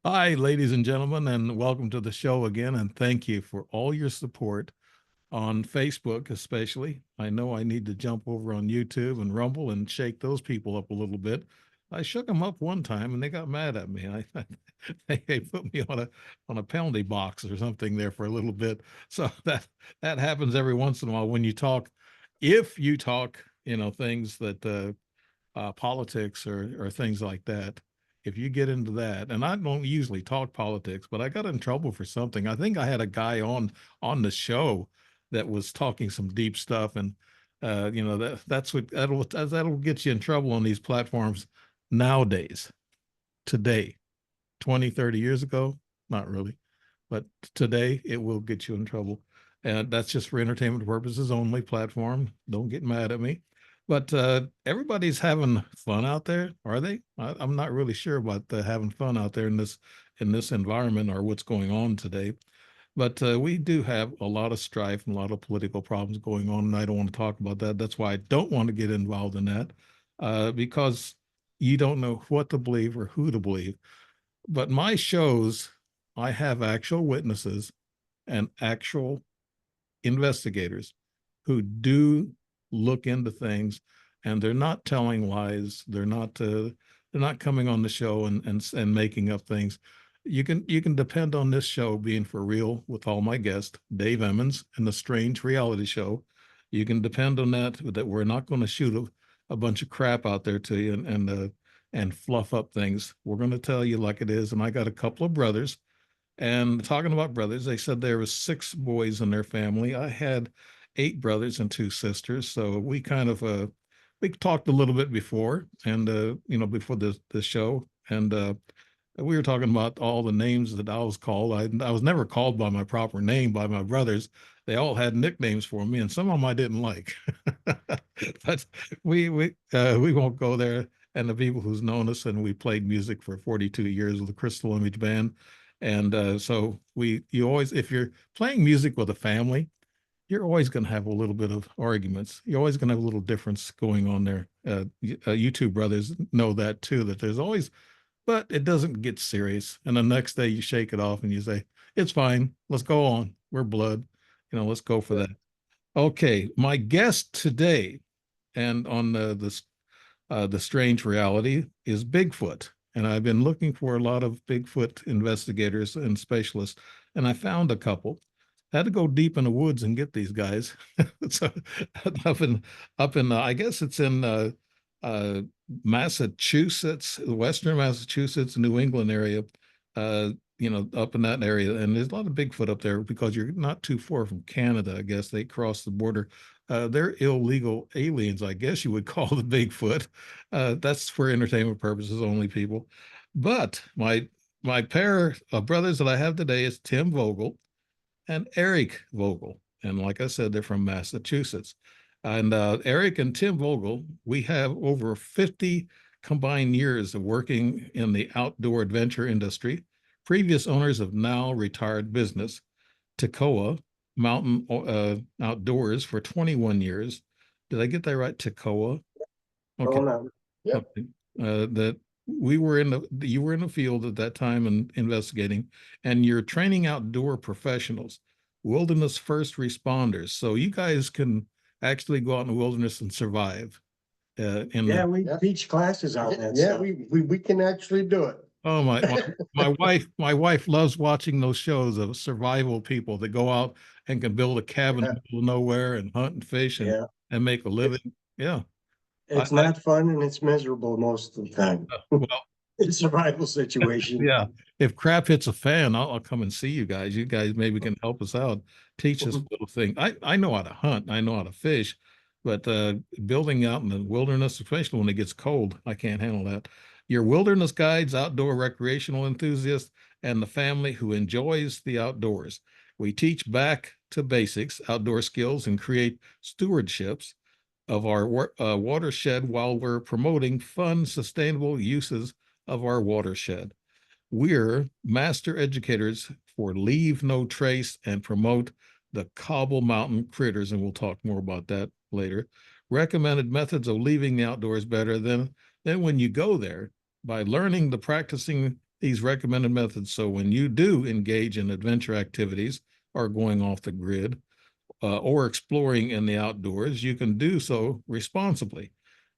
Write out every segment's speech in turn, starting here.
Hi, ladies and gentlemen, and welcome to the show again. And thank you for all your support on Facebook, especially. I know I need to jump over on YouTube and Rumble and shake those people up a little bit. I shook them up one time and they got mad at me. They put me on a penalty box or something there for a little bit. So that happens every once in a while when you talk. If you talk, things that politics or things like that. If you get into that, and I don't usually talk politics, but I got in trouble for something. I think I had a guy on the show that was talking some deep stuff, and that'll get you in trouble on these platforms nowadays. Today, 20, 30 years ago, not really, but today it will get you in trouble. And that's just for entertainment purposes only platform. Don't get mad at me. But everybody's having fun out there, are they? I'm not really sure about having fun out there in this environment or what's going on today. But we do have a lot of strife and a lot of political problems going on, and I don't want to talk about that. That's why I don't want to get involved in that, because you don't know what to believe or who to believe. But my shows, I have actual witnesses and actual investigators who do look into things, and they're not telling lies. They're not coming on the show and making up things. You can depend on this show being for real with all my guests, Dave Emmons and the Strange Reality Show. You can depend on that we're not going to shoot a bunch of crap out there to you and fluff up things. We're going to tell you like it is. And I got a couple of brothers, and talking about brothers, they said there was six boys in their family. I had eight brothers and two sisters, so we kind of we talked a little bit before, and before the show, and we were talking about all the names that I was called. I was never called by my proper name by my brothers. They all had nicknames for me, and some of them I didn't like. But we won't go there. And the people who's known us, and we played music for 42 years with the Crystal Image Band, and so you always, if you're playing music with a family, you're always going to have a little bit of arguments. You're always going to have a little difference going on there. You two brothers know that too. That there's always, but it doesn't get serious. And the next day you shake it off and you say, it's fine. Let's go on. We're blood. Let's go for that. Okay. My guest today and on the strange reality is Bigfoot. And I've been looking for a lot of Bigfoot investigators and specialists, and I found a couple. Had to go deep in the woods and get these guys. So up in I guess it's in uh, Massachusetts, Western Massachusetts, New England area. Uh, up in that area, and there's a lot of Bigfoot up there because you're not too far from Canada. I guess they cross the border. They're illegal aliens, I guess you would call the Bigfoot. That's for entertainment purposes only, people. But my pair of brothers that I have today is Tim Vogel and Eric Vogel. And like I said, they're from Massachusetts. And Eric and Tim Vogel, we have over 50 combined years of working in the outdoor adventure industry. Previous owners of now retired business, Toccoa Mountain Outdoors for 21 years. Did I get that right? Toccoa? Okay. Oh, no. Yep. Okay. That you were in the field at that time and investigating, and you're training outdoor professionals, wilderness first responders. So you guys can actually go out in the wilderness and survive. In Yeah, the we teach classes on that Yeah, stuff. we can actually do it. Oh my wife loves watching those shows of survival people that go out and can build a cabin in Yeah. the middle of nowhere and hunt and fish Yeah. and make a living. Yeah. I, It's not fun and it's miserable most of the time. well, It's a survival situation. yeah. If crap hits a fan, I'll come and see you guys. You guys maybe can help us out, teach us a little thing. I know how to hunt, I know how to fish, but building out in the wilderness, especially when it gets cold, I can't handle that. Your wilderness guides, outdoor recreational enthusiasts, and the family who enjoys the outdoors. We teach back to basics, outdoor skills, and create stewardships of our watershed while we're promoting fun, sustainable uses of our watershed. We're master educators for Leave No Trace and promote the Cobble Mountain critters, and we'll talk more about that later. Recommended methods of leaving the outdoors better than when you go there by learning the practicing these recommended methods. So when you do engage in adventure activities or going off the grid or exploring in the outdoors, you can do so responsibly.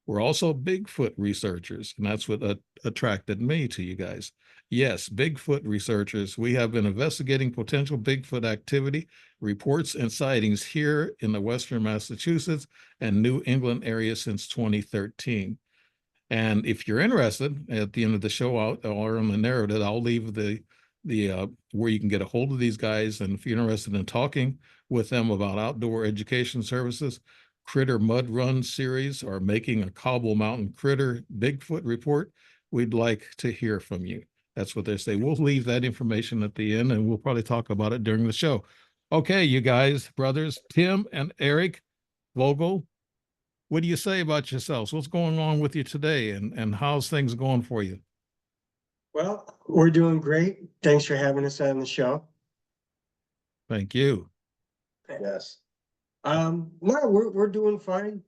We're also Bigfoot researchers, and that's what attracted me to you guys. Yes, Bigfoot researchers. We have been investigating potential Bigfoot activity, reports, and sightings here in the Western Massachusetts and New England area since 2013. And if you're interested, at the end of the show, or on the narrative, I'll leave the where you can get a hold of these guys. And if you're interested in talking with them about outdoor education services, Critter Mud Run series, or making a Cobble Mountain Critter Bigfoot report, we'd like to hear from you. That's what they say. We'll leave that information at the end, and we'll probably talk about it during the show. Okay, you guys, brothers, Tim and Eric Vogel, what do you say about yourselves? What's going on with you today, and how's things going for you? Well, we're doing great. Thanks for having us on the show. Thank you. Yes. No, we're doing fine.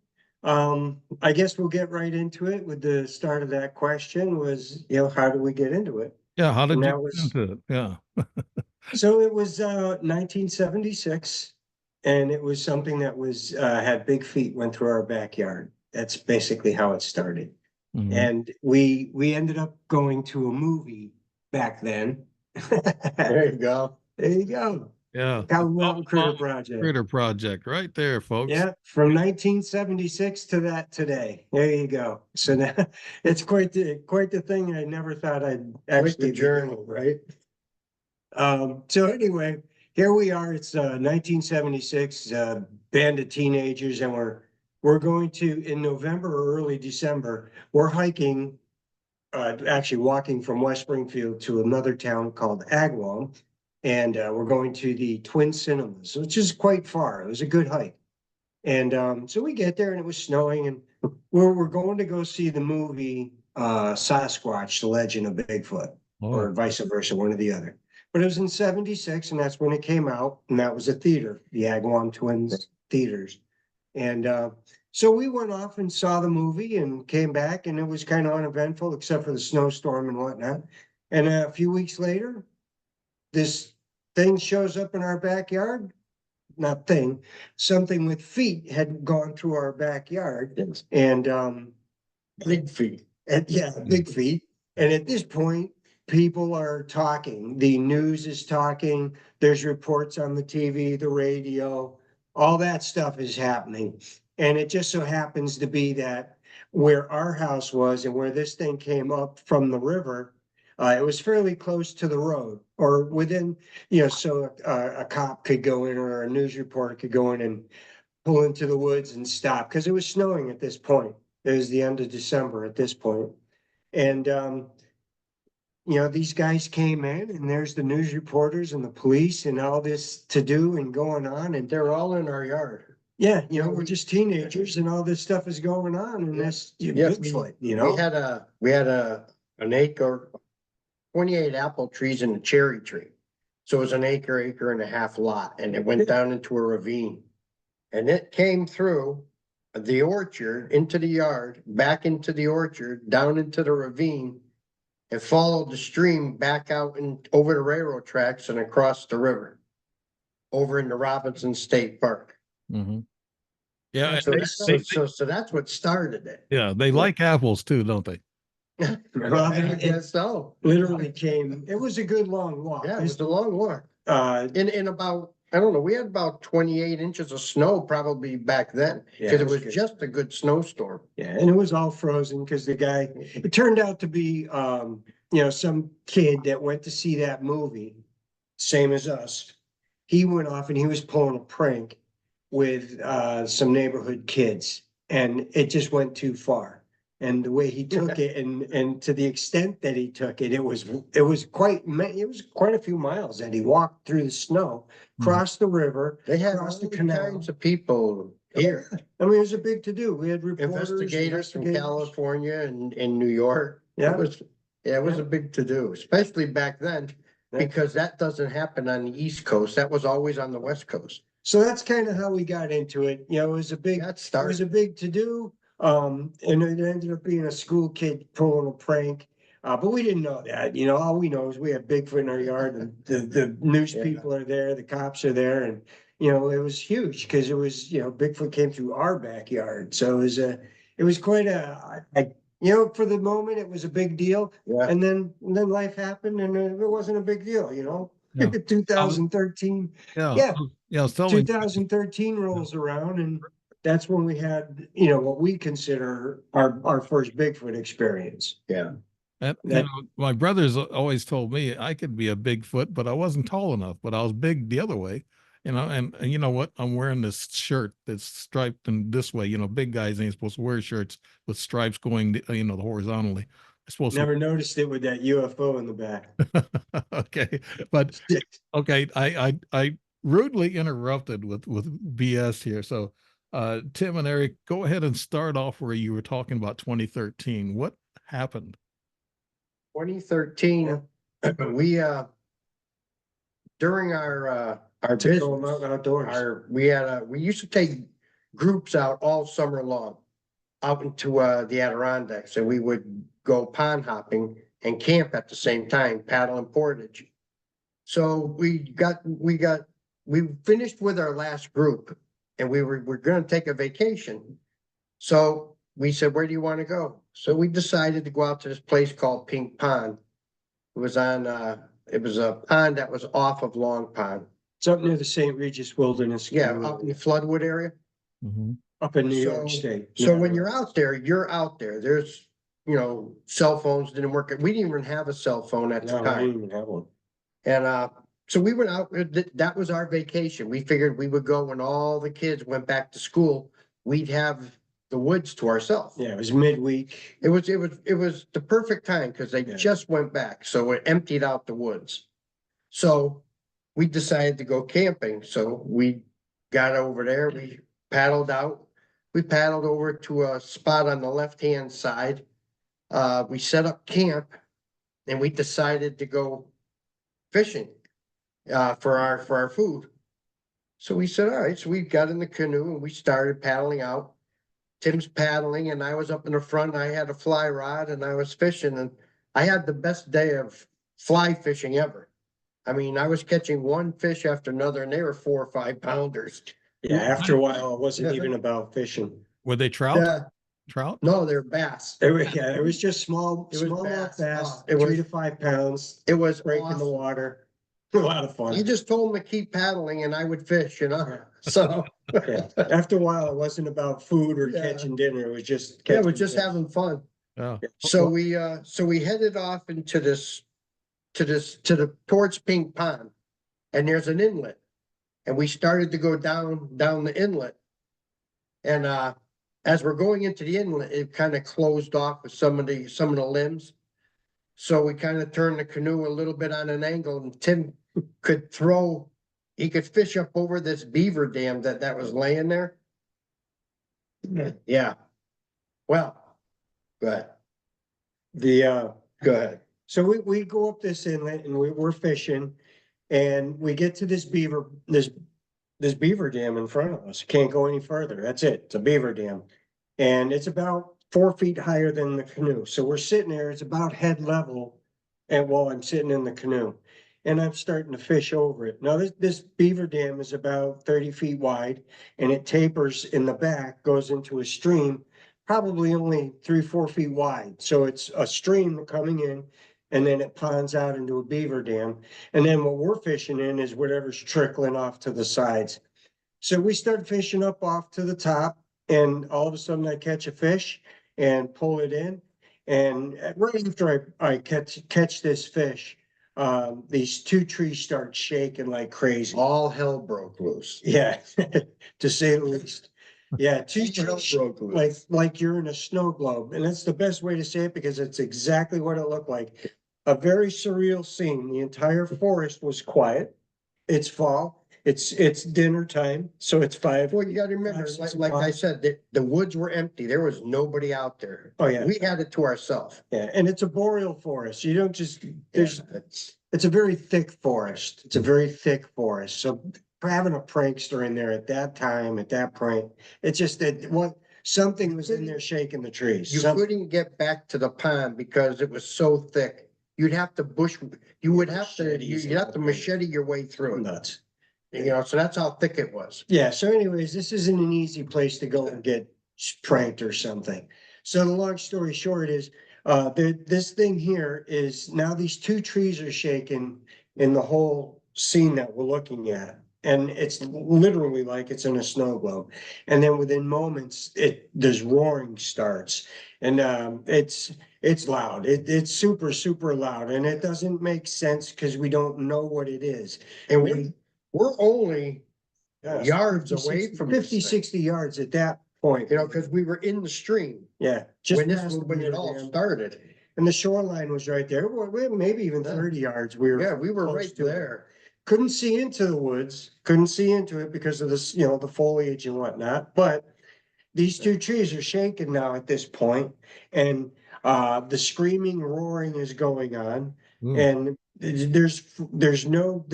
I guess we'll get right into it with the start of that question was, how do we get into it? Yeah, how did And you that get was- into it? Yeah. So it was 1976, and it was something that was had big feet went through our backyard. That's basically how it started. Mhm. And we ended up going to a movie back then. There you go. There you go. Yeah. Cobble Mountain Critter Mountain Project. Critter Project, right there, folks. Yeah, from 1976 to that today. There you go. So now it's quite the thing. I never thought I'd Quite actually the be journey, doing. right? So anyway, here we are. It's 1976, band of teenagers, and we're going to, in November or early December, we're hiking, actually walking from West Springfield to another town called Agawam. And we're going to the Twin Cinemas, which is quite far. It was a good hike. And so we get there and it was snowing, and we're going to go see the movie Sasquatch, The Legend of Bigfoot, or Oh, vice versa, one or the other. But it was in 76, and that's when it came out, and that was a theater, the Agawam Twins Theaters. And so we went off and saw the movie and came back, and it was kind of uneventful, except for the snowstorm and whatnot. And a few weeks later, this thing shows up in our backyard. Not thing, something with feet had gone through our backyard. Yes. And Big feet. yeah, big feet. And at this point, people are talking. The news is talking. There's reports on the TV, the radio, all that stuff is happening. And it just so happens to be that where our house was and where this thing came up from the river, it was fairly close to the road, or within, so a cop could go in, or a news reporter could go in and pull into the woods and stop, because it was snowing at this point. It was the end of December at this point. And these guys came in, and there's the news reporters and the police and all this to do and going on. And They're all in our yard. yeah, we're just teenagers, and all this stuff is going on, and that's Bigfoot, We had an acre, 28 apple trees and a cherry tree. So it was an acre and a half lot, and it went down into a ravine. And it came through the orchard, into the yard, back into the orchard, down into the ravine, and followed the stream back out and over the railroad tracks and across the river, over into Robinson State Park. mhm. Yeah, So they- so that's what started it. yeah, they like apples too, don't they? Well, I guess so. literally came. It was a good long walk. Yeah, it was a long walk. Uh, In about, I don't know, we had about 28 inches of snow probably back then, Yeah, because it it was was good. just a good snowstorm. Yeah, and it was all frozen because the guy, it turned out to be, some kid that went to see that movie, same as us. He went off and he was pulling a prank with some neighborhood kids, and it just went too far. And the way he took it, and to the extent that he took it, it was quite a few miles that he walked through the snow, crossed the river. They had all Across the the canal. kinds of people here, I mean, it was a big to do. We had reporters, investigators from California and in New York. Yeah. It was Yeah. a big to do, especially back then, because that doesn't happen on the East Coast. That was always on the West Coast. So that's kind of how we got into it. It was a big, That it was started, a big to do. And it ended up being a school kid pulling a prank. But we didn't know that, you know, all we know is we have Bigfoot in our yard and the news Yeah. people are there, the cops are there and, you know, it was huge because it was, you know, Bigfoot came through our backyard. So it was quite you know, for the moment, it was a big deal. Yeah. And then life happened and it wasn't a big deal, you know? Yeah. 2013, Yeah. yeah, I was telling 2013 rolls around and that's when we had, you know, what we consider our first Bigfoot experience. Yeah. and you That- know, my brothers always told me I could be a Bigfoot, but I wasn't tall enough, but I was big the other way, you know, and you know what? I'm wearing this shirt that's striped in this way. You know, big guys ain't supposed to wear shirts with stripes going, you know, horizontally. It's supposed Never noticed it with that UFO in the back. to. Okay. But okay, I rudely interrupted with BS here. So Tim and Eric, go ahead and start off where you were talking about 2013. What happened? 2013, we, during our To go business, out outdoors. we used to take groups out all summer long, out into, the Adirondacks, and we would go pond hopping and camp at the same time, paddling portage. So we finished with our last group and we're gonna take a vacation. So we said, where do you want to go? So we decided to go out to this place called Pink Pond. It was it was a pond that was off of Long Pond. It's up near the St. Regis Wilderness. Yeah, out in the Floodwood area. Mhm. Up in New York So- State. So Yeah. when you're out there, you're out there. There's, you know, cell phones didn't work. We didn't even have a cell phone at the No, I time. didn't even have one. And so we went out, that was our vacation. We figured we would go when all the kids went back to school. We'd have the woods to ourselves. Yeah, it was midweek. It was the perfect time because they Yeah. just went back, so it emptied out the woods. So we decided to go camping, so we got over there, we paddled out. We paddled over to a spot on the left-hand side. We set up camp and we decided to go fishing for our food. So we said, all right, so we got in the canoe and we started paddling out. Tim's paddling and I was up in the front. I had a fly rod and I was fishing and I had the best day of fly fishing ever. I mean, I was catching one fish after another and they were 4 or 5 pounders. Yeah, after a while, it wasn't even about fishing. Were they trout? Yeah, Trout? no, they're bass. It was just small, It was small bass. bass, It was- 3 to 5 pounds, It was breaking the awesome. water. A lot of I fun. just told him to keep paddling and I would fish, you know, so. Yeah. After a while, it wasn't about food or Yeah. catching dinner. It was just. Yeah, we're catching just fish. having fun. Yeah. So we headed off into towards Pink Pond. And there's an inlet. And we started to go down the inlet. And as we're going into the inlet, it kind of closed off with some of the limbs. So we kind of turned the canoe a little bit on an angle and Tim could fish up over this beaver dam that was laying there. Yeah. Well, go ahead. Go ahead. So we go up this inlet and we're fishing and we get to this beaver dam in front of us. Can't go any further. That's it. It's a beaver dam. And it's about 4 feet higher than the canoe. So we're sitting there, it's about head level. And while I'm sitting in the canoe and I'm starting to fish over it. Now this beaver dam is about 30 feet wide and it tapers in the back, goes into a stream, probably only 3-4 feet wide. So it's a stream coming in and then it ponds out into a beaver dam. And then what we're fishing in is whatever's trickling off to the sides. So we start fishing up off to the top and all of a sudden I catch a fish and pull it in. And right after I catch this fish, these 2 trees start shaking like crazy. All hell broke loose. Yeah, to say the least. Yeah, 2 Hell trees broke loose. like you're in a snow globe. And that's the best way to say it because it's exactly what it looked like. A very surreal scene. The entire forest was quiet. It's fall. It's dinner time, so it's 5. Well, you gotta remember, like I said, the woods were empty. There was nobody out there. Oh, yeah. We had it to ourselves. Yeah, and it's a boreal forest. You don't just, it's a very thick forest. It's a very thick forest. So having a prankster in there at that time, at that point, it's just that something was in there shaking the trees. You couldn't get back to the pond because it was so thick. You'd have to you'd have to machete your way through it. Nuts. You know, so that's how thick it was. Yeah, so anyways, this isn't an easy place to go and get pranked or something. So the long story short is, this thing here is now these two trees are shaking in the whole scene that we're looking at. And it's literally like it's in a snow globe. And then within moments, this roaring starts. And it's loud. It's super, super loud. And it doesn't make sense because we don't know what it is. And we're only Yes, yards 50, away 60 from 50, this thing. 60 yards at that point. You know, because we were in the stream Yeah, just when past the when it beaver all dam. started. And the shoreline was right there. Maybe even Yeah. 30 yards. We Yeah, we were close right to it. there. Couldn't see into the woods, couldn't see into it because of this, the foliage and whatnot. But these two trees are shaking now at this point, and the screaming, roaring is going on, and there's no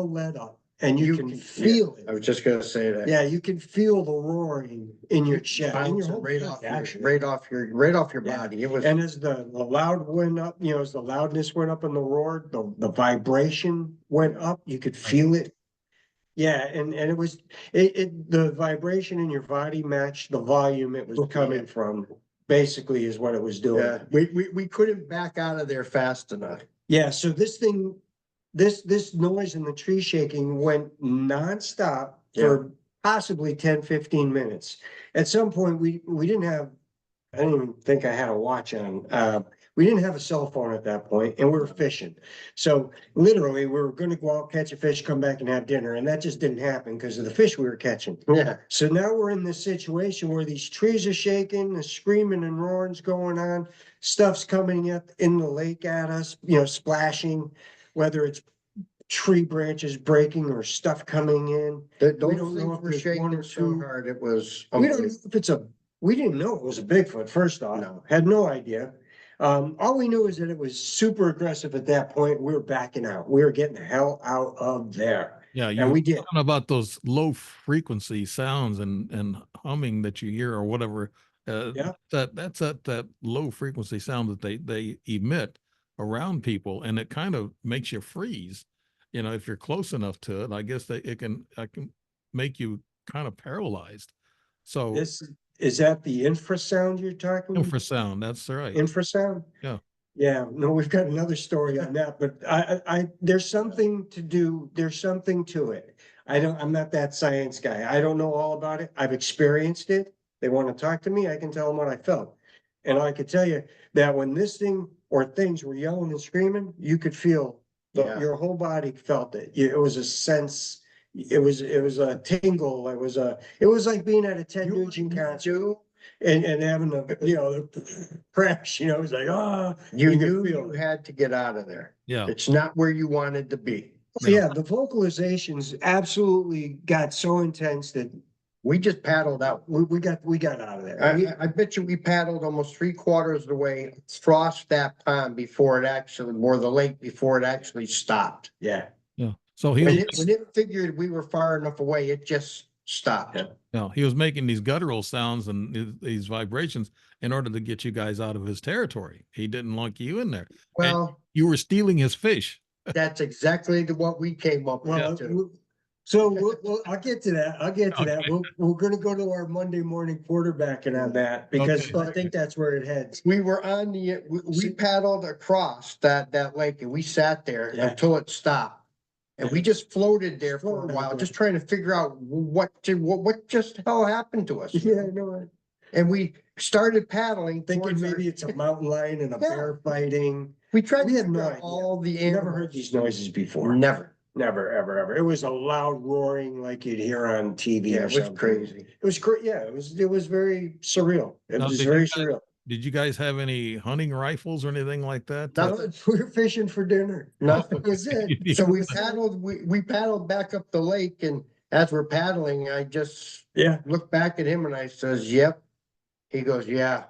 let up, and you can feel I it. was just gonna say that. Yeah, you can feel the roaring in your chest, in your Bouncing whole right chest, off, actually. right off your Yeah. body. It was, And as the loud went up, as the loudness went up in the roar, the vibration went up, you could feel it. Yeah, and it was, the vibration in your body matched the volume it was coming from, basically is what it was doing. yeah, we couldn't back out of there fast enough. Yeah, so this thing, this noise and the tree shaking went nonstop for possibly 10, 15 minutes. At some point, we didn't have, I didn't even think I had a watch on. We didn't have a cell phone at that point, and we were fishing. So literally, we were gonna go out, catch a fish, come back and have dinner, and that just didn't happen because of the fish we were catching. Yeah. So now we're in this situation where these trees are shaking, the screaming and roaring's going on, stuff's coming up in the lake at us, splashing, whether it's tree branches breaking or stuff coming in. Those don't know things if were there's one shaking or so two. hard, it was. We don't know if we didn't know it was a Bigfoot, first off. No. Had no idea. All we knew is that it was super aggressive at that point. We were backing out. We were getting the hell out of there. Yeah, And we did. talking about those low frequency sounds and humming that you hear or whatever. Yeah. That's that low frequency sound that they emit around people, and it kind of makes you freeze. If you're close enough to it, I guess I can make you kind of paralyzed. So Is that the infrasound you're talking about? infrasound, that's right. Infrasound? Yeah. Yeah, no, we've got another story on that, but there's something to it. I'm not that science guy. I don't know all about it. I've experienced it. They want to talk to me, I can tell them what I felt. And I could tell you that when this thing or things were yelling and screaming, you could feel your whole body felt it. It was a sense, it was a tingle. It was like being at a Ted Nugent concert. And having the crash, it was like, you knew you had to get out of there. Yeah. It's not where you wanted to be. Yeah, the vocalizations absolutely got so intense that we just paddled out. We got out of there. I bet you we paddled almost 3/4 of the way across that pond before the lake before it actually stopped. Yeah. Yeah. So when it figured we were far enough away, it just stopped. Yeah, he was making these guttural sounds and these vibrations in order to get you guys out of his territory. He didn't want you in there. Well, and you were stealing his fish. That's exactly what we came up with. So I'll get to that. We're going to go to our Monday morning quarterbacking on that because I think that's where it heads. We were we paddled across that lake and we sat there until it stopped. And we just floated there for a while, just trying to figure out what just hell happened to us. Yeah, I know. And we started paddling, thinking maybe it's a mountain lion and a bear fighting. We tried to know all the animals. Never heard these noises before. Never, ever. It was a loud roaring like you'd hear on TV. It was crazy. It was great. Yeah, it was very surreal. It was very surreal. Did you guys have any hunting rifles or anything like that? Nothing. We were fishing for dinner. Nothing. That was it. So we paddled back up the lake, and as we're paddling, I just looked back at him and I says, "Yep." He goes, "Yeah.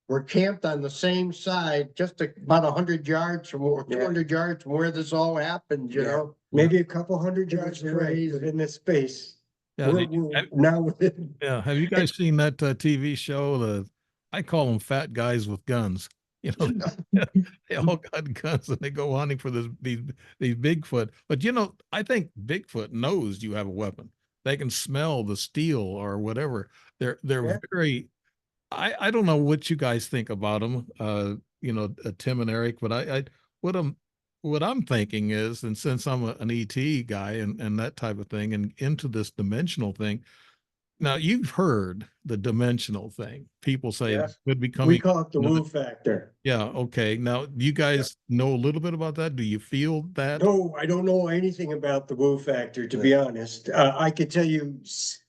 We're camped on the same side, just about 100 yards from 200 yards from where this all happened, you know." Maybe a couple hundred yards away in this space. Yeah, We're now within. yeah. Have you guys seen that TV show? I call them fat guys with guns. You know, they all got guns and they go hunting for these Bigfoot. But you know, I think Bigfoot knows you have a weapon. They can smell the steel or whatever. They're Yeah. very. I don't know what you guys think about them. You know, Tim and Eric, but what I'm thinking is, and since I'm an ET guy and that type of thing, and into this dimensional thing. Now you've heard the dimensional thing. People say it Yes. could be We coming. call it the woo factor. Yeah. Okay. Now, do you guys know a little bit about that? Do you feel that? No, I don't know anything about the woo factor, to be honest. I could tell you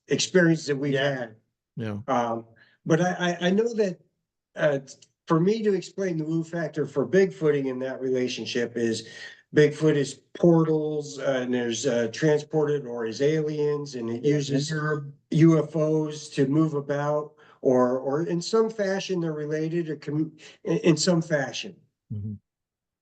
experiences that we've had. Yeah. But I know that for me to explain the woo factor for Bigfooting in that relationship is Bigfoot is portals and there's transported or is aliens and it uses UFOs to move about or in some fashion they're related or in some fashion. Mhm.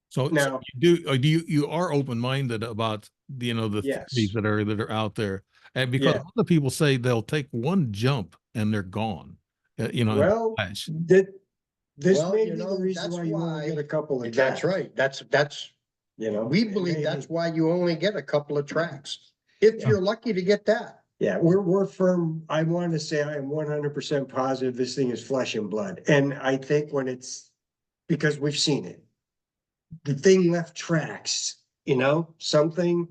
So Now, you are open-minded about the yes. theories that are out there, and because Yeah. other people say they'll take one jump and they're gone, in a Well, flash. this Well, may you be know, the reason that's why you only why- get a couple of That's tracks. right. That's, You know, we it believe may that's be- why you only get a couple of tracks. If Yeah. you're lucky to get that. Yeah, we're firm. I want to say I am 100% positive this thing is flesh and blood. And I think when it's because we've seen it, the thing left tracks, something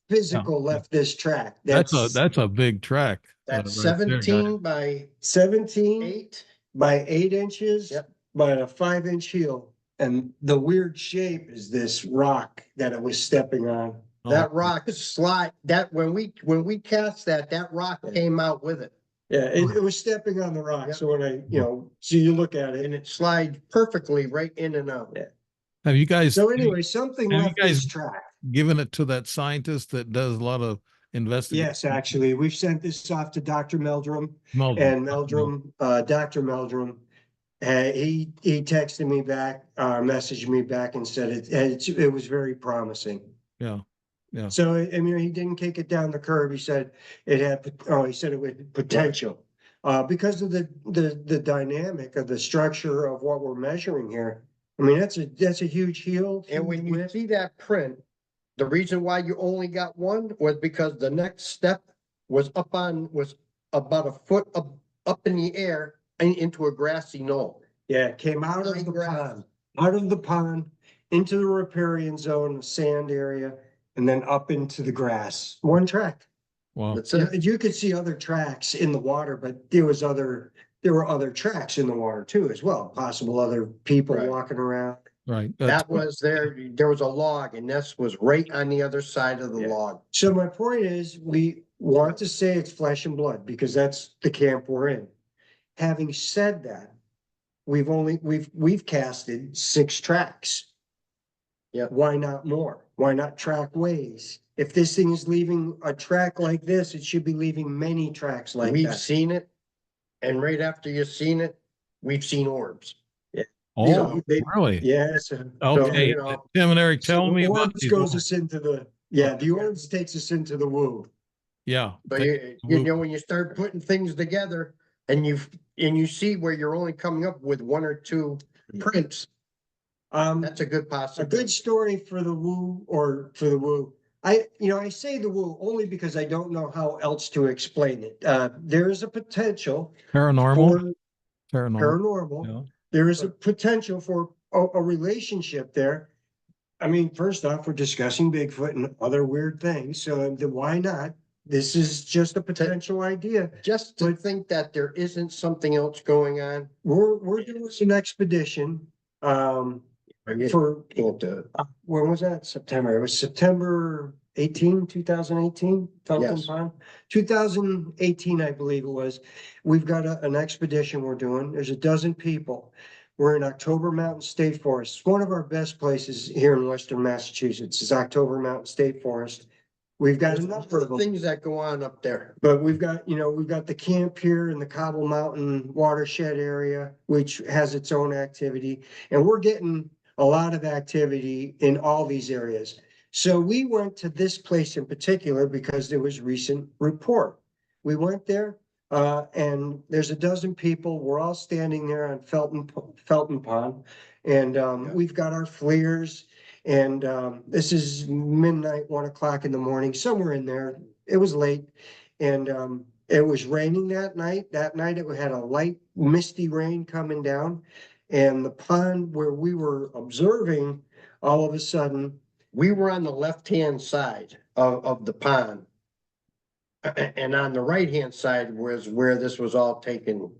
physical left this track. That's a big track. That's right there, guys. 17 by 17 8. by 8 inches Yep. by a 5-inch heel. And the weird shape is this rock that it was stepping on. Oh, That rock slide, that when we cast that rock came out with it. Yeah, it was stepping on the rock. Yep. So when so you look at And it. it slides perfectly right in and out. Yeah. have you guys So anyway, something have you left guys this track. given it to that scientist that does a lot of investigation? Yes, actually, we've sent this off to Dr. Meldrum Meldrum. and Dr. Meldrum. He texted me back, messaged me back and said it was very promising. Yeah. Yeah. So, I mean, he didn't kick it down the curb. He said he said it had potential. Because of the dynamic of the structure of what we're measuring here. I mean, that's a huge heel. And when huge you width. see that print, the reason why you only got one was because the next step was about a foot up in the air and into a grassy knoll. Yeah, it came out of the pond, into the riparian zone, the sand area, and then up into the grass. One track. Wow. That's it. You could see other tracks in the water, but there were other tracks in the water too, as well. Possible other people Right. walking around. Right. That was there was a log and this was right on the other side of the Yeah. log. So my point is, we want to say it's flesh and blood because that's the camp we're in. Having said that, we've casted 6 tracks. Yeah. Why not more? Why not track ways? If this thing is leaving a track like this, it should be leaving many tracks like We've that. seen it. And right after you've seen it, we've seen orbs. Oh, They- really? Yes. Okay. you know, Tim and Eric, So tell me about Orbs these. goes us into the Orbs takes us into the woo. Yeah. But you know, when you start putting things together and you see where you're only coming up with 1 or 2 prints, that's a good A possibility. good story for the woo. I say the woo only because I don't know how else to explain it. There is a potential Paranormal. for paranormal. Yeah. There is a potential for a relationship there. I mean, first off, we're discussing Bigfoot and other weird things, so why not? This is just a potential idea. Just to think that there isn't something else going on. We're doing an expedition. For when was that? September. It was September 2018. Yes. 2018, I believe it was. We've got an expedition we're doing. There's a dozen people. We're in October Mountain State Forest. It's one of our best places here in Western Massachusetts is October Mountain State Forest. We've got a number of them. Things that go on up there. But we've got the camp here in the Cobble Mountain watershed area, which has its own activity. And we're getting a lot of activity in all these areas. So we went to this place in particular because there was recent report. We went there, and there's a dozen people. We're all standing there on Felton Pond. And, we've got our FLIRs, and, this is midnight, 1 o'clock in the morning, somewhere in there. It was late. And, it was raining that night. That night it had a light misty rain coming down. And the pond where we were observing, all of a sudden, We were on the left-hand side of the pond. And on the right-hand side was where this was all taken.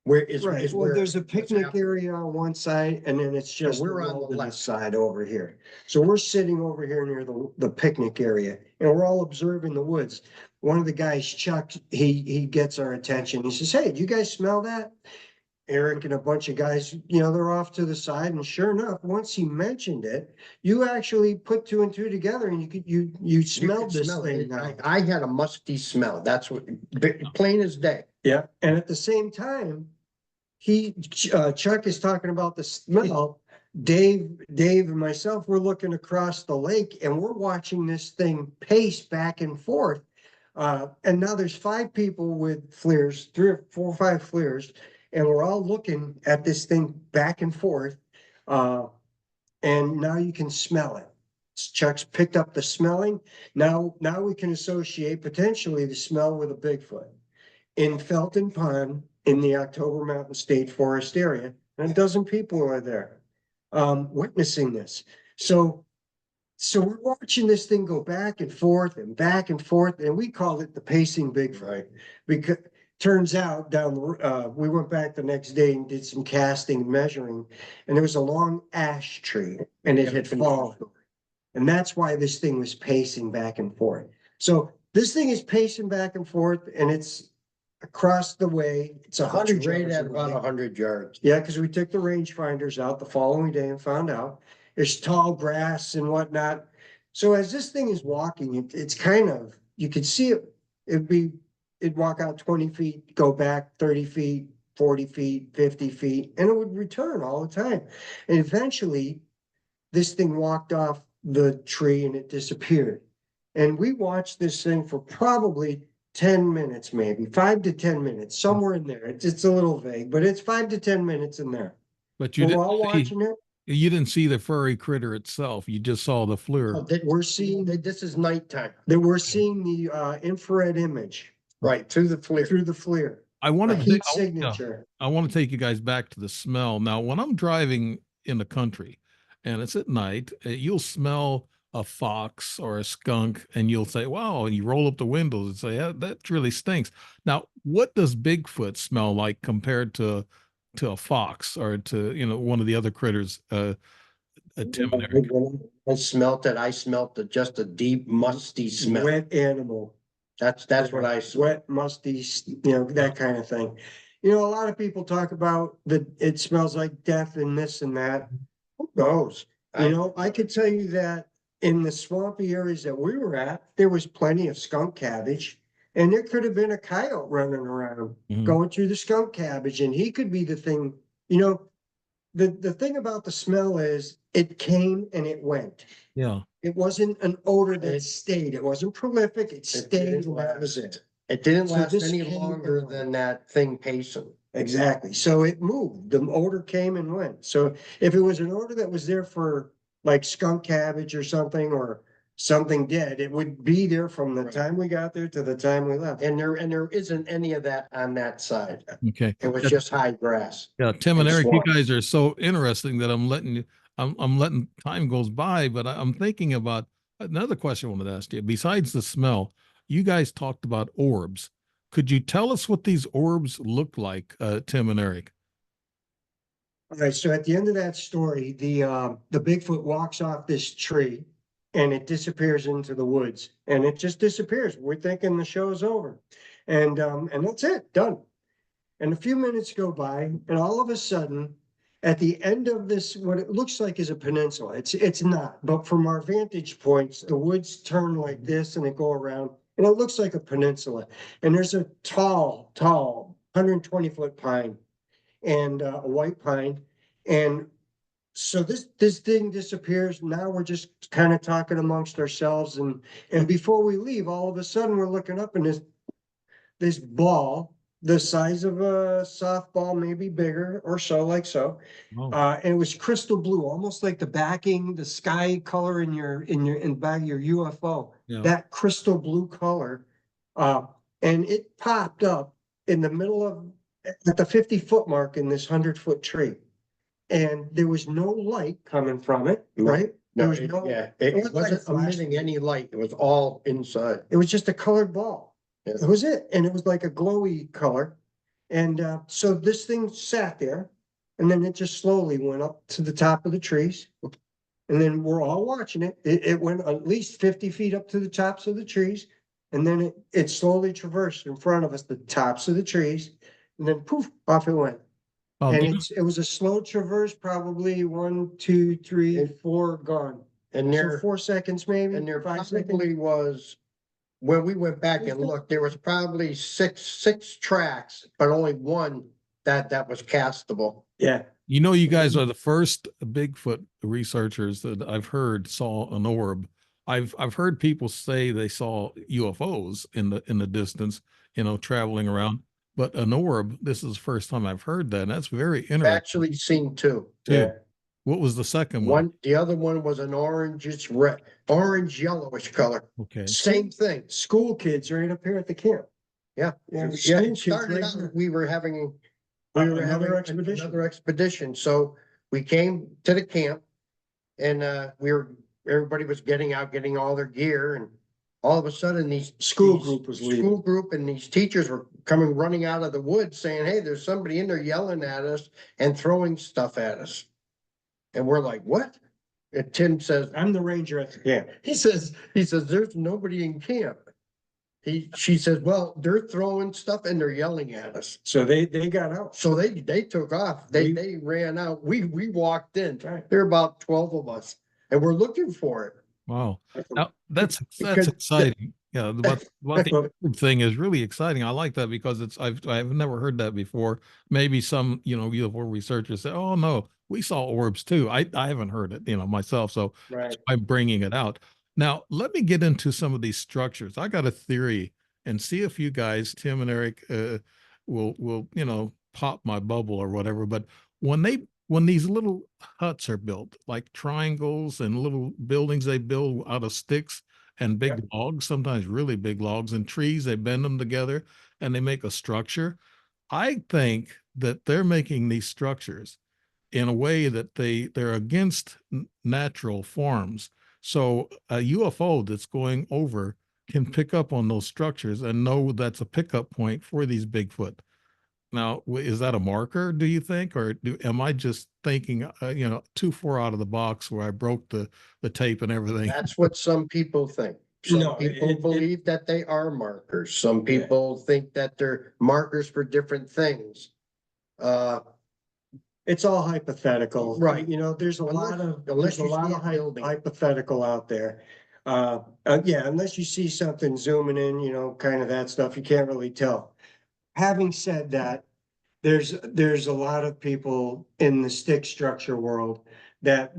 Where is, right, is well, where. there's a what's picnic happening. area on one side, and then it's just we're the on the wilderness left. side over here. So we're sitting over here near the picnic area, and we're all observing the woods. One of the guys, Chuck, he gets our attention. He says, "Hey, do you guys smell that?" Eric and a bunch of guys, they're off to the side, and sure enough, once he mentioned it, you actually put two and two together, and you You smelled could this smell thing it. now. I had a musty smell. That's what, plain as day. Yeah, and at the same time, Chuck is talking about the smell. Dave and myself, we're looking across the lake and we're watching this thing pace back and forth. And now there's 5 people with FLIRs, 3 or 4 or 5 FLIRs, and we're all looking at this thing back and forth. And now you can smell it. Chuck's picked up the smelling. Now we can associate potentially the smell with a Bigfoot. In Felton Pond, in the October Mountain State Forest area, and a dozen people are there, witnessing this. So we're watching this thing go back and forth and back and forth, and we called it the pacing Bigfoot. Right. Because turns out we went back the next day and did some casting and measuring, and there was a long ash tree and it had fallen. And that's why this thing was pacing back and forth. So this thing is pacing back and forth, and it's across the way. It's 100 Right yards at away. about 100 yards. Yeah, because we took the rangefinders out the following day and found out there's tall grass and whatnot. So as this thing is walking, it's kind of, you could see it, it'd walk out 20 feet, go back 30 feet, 40 feet, 50 feet, and it would return all the time. And eventually this thing walked off the tree and it disappeared. And we watched this thing for probably 10 minutes, maybe 5 to 10 minutes, somewhere in there. It's a little vague, but it's 5 to 10 minutes in there. But you We're all didn't see, watching it. you didn't see the furry critter itself. You just saw the FLIR. Oh, We're seeing This is nighttime. that we're seeing the infrared image Right, through the FLIR. through the FLIR. I A wanted to heat take, signature. I want to take you guys back to the smell. Now, when I'm driving in the country and it's at night, you'll smell a fox or a skunk and you'll say, wow, and you roll up the windows and say, yeah, that really stinks. Now, what does Bigfoot smell like compared to a fox or to, one of the other critters, Tim and Eric? I smelt it. I smelt just a deep musty smell. Wet animal. That's what I smelled. Wet, musty, that kind of thing. A lot of people talk about that it smells like death and this and that. Who knows? I could tell you that in the swampy areas that we were at, there was plenty of skunk cabbage. And there could have been a coyote running around going through the skunk cabbage, and he could be the thing. The thing about the smell is it came and it went. Yeah. It wasn't an odor that stayed. It wasn't prolific. It stayed. And that was it. It didn't So last this any came longer and went. than that thing pacing. Exactly. So it moved. The odor came and went. So if it was an odor that was there for like skunk cabbage or something dead, it would be there from the Right. time we got there to the time we left. And there isn't any of that on that side. Okay. It was just high grass. Yeah, Tim and and Eric, you swamp. guys are so interesting that I'm letting time goes by, but I'm thinking about another question I wanted to ask you. Besides the smell, you guys talked about orbs. Could you tell us what these orbs look like, Tim and Eric? All right, so at the end of that story, the Bigfoot walks off this tree and it disappears into the woods, and it just disappears. We're thinking the show's over. And that's it, done. And a few minutes go by, and all of a sudden, at the end of this, what it looks like is a peninsula. It's not, but from our vantage points, the woods turn like this and they go around, and it looks like a peninsula. And there's a tall 120-foot pine and a white pine. And so this thing disappears. Now we're just kind of talking amongst ourselves, and before we leave, all of a sudden we're looking up, and this ball, the size of a softball, maybe bigger or so, like so. Oh, And it was crystal blue, almost like the backing, the sky color in the back of your UFO, yeah. that crystal blue color. And it popped up in the middle of, at the 50-foot mark in this 100-foot tree. And there was no light coming from it, No, right? There No, was it, no, yeah, it it wasn't like a wasn't flash. emitting any light. It was all inside. It was just a colored ball. Yeah. That was it. And it was like a glowy color. And so this thing sat there and then it just slowly went up to the top of the trees. And then we're all watching it. It went at least 50 feet up to the tops of the trees. And then it slowly traversed in front of us, the tops of the trees. And then poof, off it went. Oh, And do you- it was a slow traverse, probably 1, 2, 3, 4 gone. And So there, 4 seconds, maybe and there 5 seconds. probably was, when we went back and looked, there was probably six tracks, but only one that was castable. Yeah. you know, you guys are the first Bigfoot researchers that I've heard saw an orb. I've heard people say they saw UFOs in the distance, you know, traveling around, but an orb, this is the first time I've heard that. And that's very I've interesting actually seen two. too. Yeah. What was the second one? The other one was an orange yellowish color. Okay. Same thing. School kids right up here at the camp. Yeah. Yeah, Yeah, school it kids started right out, here. we were having. Another expedition. Another expedition. So we came to the camp and everybody was getting out, getting all their gear, and all of a sudden these School group was leaving. School group and these teachers were coming running out of the woods saying, "Hey, there's somebody in there yelling at us and throwing stuff at us." And we're like, "What?" And Tim says, I'm the ranger at the camp. he says, there's nobody in camp. She says, "Well, they're throwing stuff and they're yelling at us." So they got out. So they took off. They ran out. We walked in. There were about 12 of us and we're looking for it. Wow. Now that's Because exciting. Yeah, what the Well- orb thing is really exciting. I like that because I've never heard that before. Maybe some, you know, UFO researchers say, "Oh no, we saw orbs too." I haven't heard it, you know, myself. So Right. I'm bringing it out. Now, let me get into some of these structures. I got a theory and see if you guys, Tim and Eric, will, you know, pop my bubble or whatever. But when these little huts are built, like triangles and little buildings they build out of sticks and big logs, sometimes really big logs and trees, they bend them together and they make a structure. I think that they're making these structures in a way that they're against natural forms. So a UFO that's going over can pick up on those structures and know that's a pickup point for these Bigfoot. Now, is that a marker, do you think, or am I just thinking, you know, too far out of the box where I broke the tape and everything? That's what some people think. Some No, people believe that they are markers. Some Yeah. people think that they're markers for different things. It's all hypothetical. Right. You know, there's a Unless- lot of, unless there's a you lot see of a building. hypothetical out there. Yeah, unless you see something zooming in, you know, kind of that stuff, you can't really tell. Having said that, there's a lot of people in the stick structure world that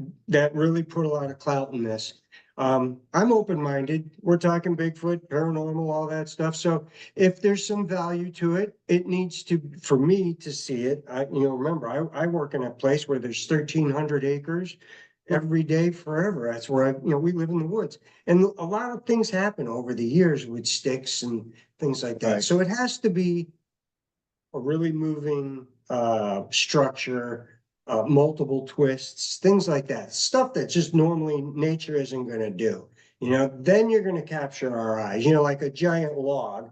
really put a lot of clout in this. I'm open-minded. We're talking Bigfoot, paranormal, all that stuff. So if there's some value to it, it needs to, for me to see it. Remember, I work in a place where there's 1,300 acres every day forever. That's where we live in the woods. And a lot of things happen over the years with sticks and things like that. Right. So it has to be a really moving structure, multiple twists, things like that. Stuff that just normally nature isn't going to do. Then you're going to capture our eyes. Like a giant log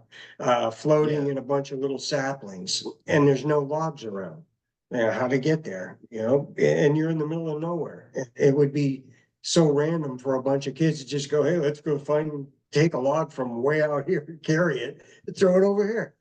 floating in a bunch of little saplings, and there's no logs around. How to get there? And you're in the middle of nowhere. It would be so random for a bunch of kids to just go, "Hey, let's go take a log from way out here, carry it, and throw it over here."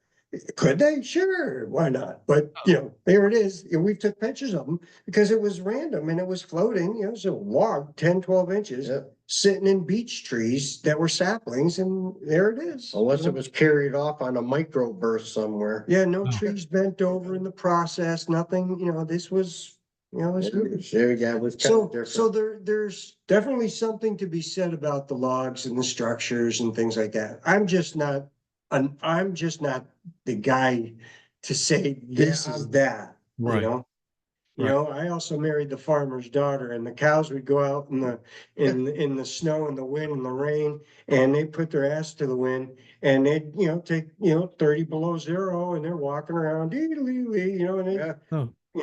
Could they? Sure, why not? But there it is. We've took pictures of them because it was random and it was floating. It was a log 10, 12 inches sitting in beech trees that were saplings, and there it is. Unless it was carried off on a microburst somewhere. Yeah, no trees bent over in the process, nothing, this was, there's definitely something to be said about the logs and the structures and things like that. I'm just not I'm just not the guy to say this is that, you Right. know? You Right. know, I also married the farmer's daughter, and the cows would go out in the snow and the wind and the rain, and they put their ass to the wind, and they'd, take, 30 below zero, and they're walking around, and they, Yeah.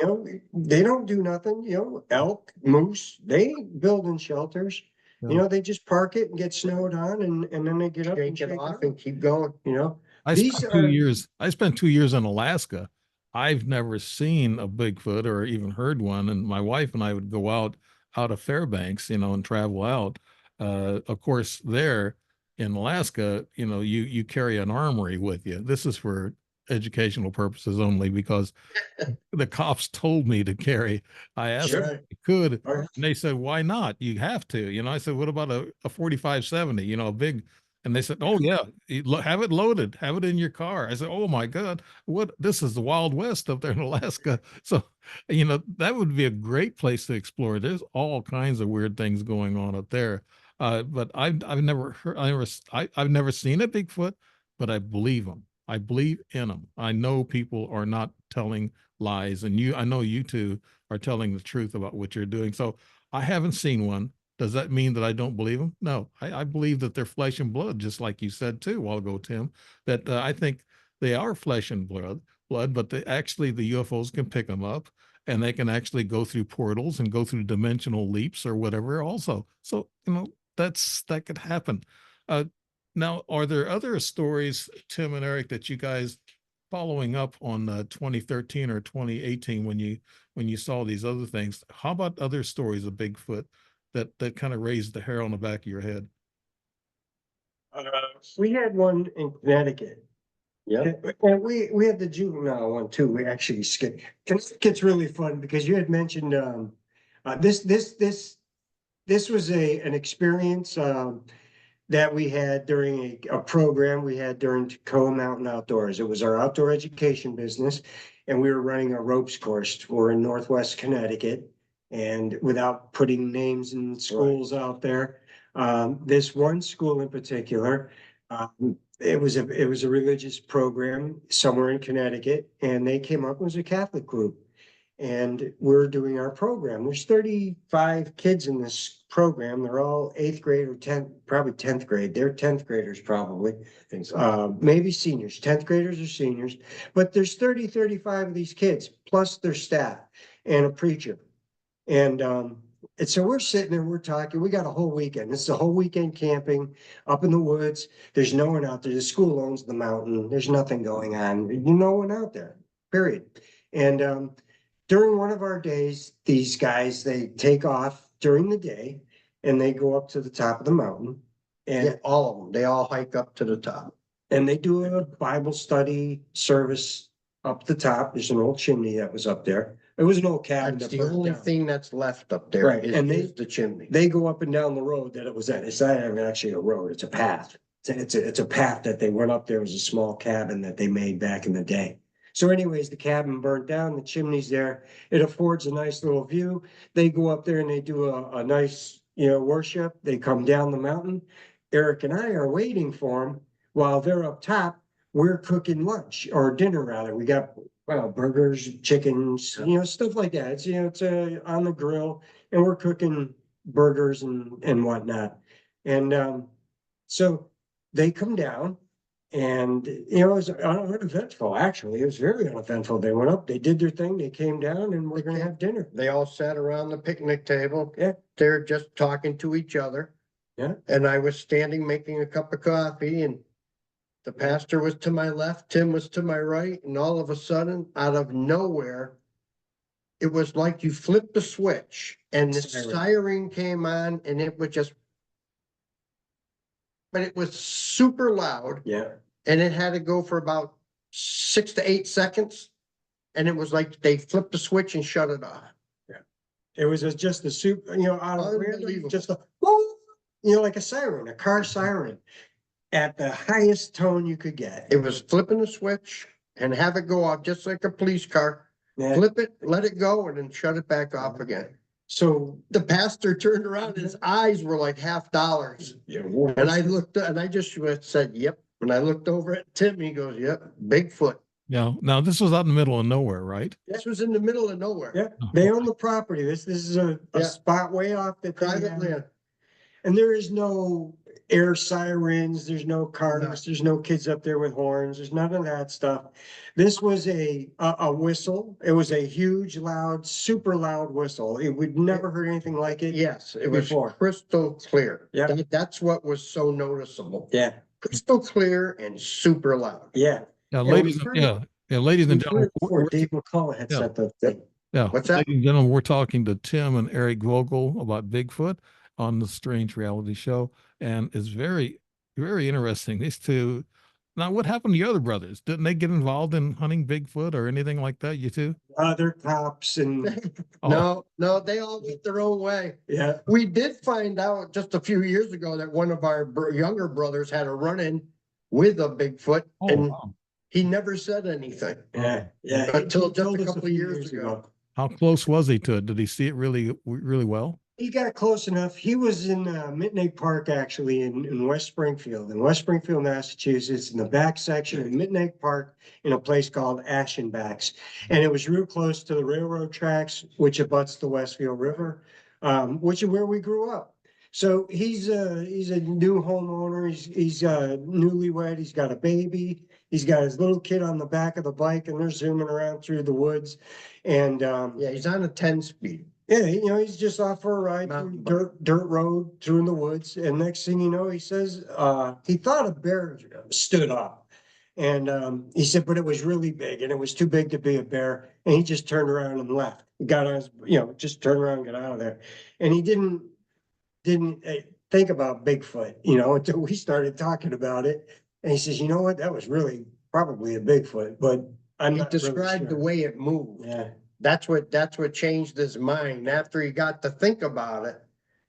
Oh, they don't do nothing, elk, moose, they ain't building shelters. yeah. They just park it and get snowed on, and then they get up and Shake it shake off it and off, keep going. These are, I spent 2 years in Alaska. I've never seen a Bigfoot or even heard one. And my wife and I would go out of Fairbanks, and travel out. Of course, there in Alaska, you carry an armory with you. This is for educational purposes only because the cops told me to carry. I asked Sure. if I could, All right. and they said, "Why not? You have to." I said, "What about a 45-70? A big?" And they said, "Oh yeah, have it loaded, have it in your car." I said, "Oh my God, what? This is the Wild West up there in Alaska." So, that would be a great place to explore. There's all kinds of weird things going on up there. But I've never heard, I've never seen a Bigfoot, but I believe them. I believe in them. I know people are not telling lies, and I know you two are telling the truth about what you're doing. So I haven't seen one. Does that mean that I don't believe them? No, I believe that they're flesh and blood, just like you said too a while ago, Tim. That I think they are flesh and blood, but the UFOs can pick them up, and they can actually go through portals and go through dimensional leaps or whatever. Also, so that could happen. Uh, Now, are there other stories, Tim and Eric, that you guys following up on 2013 or 2018 when you saw these other things? How about other stories of Bigfoot that kind of raised the hair on the back of your head? We had one in Connecticut. Yeah. And we had the juvenile one too. We actually skipped. Connecticut's really fun because you had mentioned this was an experience that we had during a program we had during Tacoma Mountain Outdoors. It was our outdoor education business, and we were running a ropes course. We're in Northwest Connecticut, and without putting names and schools out there, this one school in particular, it was a religious program somewhere in Connecticut, and they came up, it was a Catholic group. And we're doing our program. There's 35 kids in this program. They're all 8th grade or 10th, probably 10th grade. They're 10th graders probably. Maybe seniors, 10th graders or seniors. But there's 35 of these kids, plus their staff and a preacher. And so we're sitting there, we're talking, we got a whole weekend. This is a whole weekend camping up in the woods. There's no one out there. The school owns the mountain. There's nothing going on. No one out there, period. And during one of our days, these guys, they take off during the day and they go up to the top of the mountain. Yeah, And, all of them. They all hike up to the top. and they do a Bible study service up the top. There's an old chimney that was up there. It was an old cabin. That's that the burnt only down. thing that's left up there Right, is, and is the chimney. They go up and down the road that it was at. It's not even actually a road, it's a path. It's a path that they went up there. It was a small cabin that they made back in the day. So anyways, the cabin burnt down, the chimney's there. It affords a nice little view. They go up there and they do a nice, worship. They come down the mountain. Eric and I are waiting for them while they're up top. We're cooking lunch or dinner rather. We got, well, burgers, chickens, stuff like that. It's on the grill, and we're cooking burgers and whatnot. And so they come down. And, it was uneventful, actually. It was very uneventful. They went up, they did their thing, they came down, and we're gonna have dinner. They all sat around the picnic table. Yeah. They're just talking to each other. Yeah. And I was standing making a cup of coffee, and the pastor was to my left, Tim was to my right, and all of a sudden, out of nowhere, it was like you flipped the switch and the siren came on, and it was just, but it was super loud. Yeah. And it had to go for about 6 to 8 seconds. And it was like they flipped the switch and shut it off. It was just a soup, out of random, Unbelievable. just a, like a siren, a car siren at the highest tone you could get. It was flipping the switch and have it go off just like a police car. Yeah. Flip it, let it go, and then shut it back off again. So The pastor turned around, his eyes were like $half. And I looked and I just said, yep. When I looked over at Tim, he goes, yep, Bigfoot. Now this was out in the middle of nowhere, right? This was in the middle of nowhere. Yeah, Oh, they own the property. This is a Yeah. spot way off the Private land. And there is no air sirens, there's no cars, No. there's no kids up there with horns, there's none of that stuff. This was a whistle. It was a huge, loud, super loud whistle. It would never heard anything like it. Yes, it was Before. crystal clear. Yeah. That's what was so noticeable. Yeah, Crystal clear and super loud. yeah. Now, Yeah, ladies, we've heard ladies and We've heard gentlemen, it before. Dave McCullough had Yeah. said the thing. yeah, What's that? ladies and gentlemen, we're talking to Tim and Eric Vogel about Bigfoot on the Strange Reality Show, and it's very, very interesting. These two. Now, what happened to your other brothers? Didn't they get involved in hunting Bigfoot or anything like that? You two? Other cops and, No, they all went their own way. yeah, We did find out just a few years ago that one of our younger brothers had a run-in with a Bigfoot Oh, and wow. he never said anything. yeah. Until He just told a us couple few years ago. How close was he to it? Did he see it really, really well? He got close enough. He was in Midnight Park, actually, in West Springfield, Massachusetts, in the back section of Midnight Park, in a place called Ashenbacks. And it was real close to the railroad tracks, which abuts the Westfield River, which is where we grew up. So he's a new homeowner. He's newlywed. He's got a baby. He's got his little kid on the back of the bike, and they're zooming around through the woods. And Yeah, he's on a 10-speed. yeah, he's just off for a ride Mountain through dirt road through in the woods. And next thing you know, he says, he thought a bear stood up. And he said, but it was really big and it was too big to be a bear. And he just turned around and left. Got on his, just turned around and got out of there. And he didn't think about Bigfoot, until we started talking about it. And he says, you know what? That was really probably a Bigfoot, but I'm He not really described the sure. way it moved. Yeah. That's what changed his mind. After he got to think about it,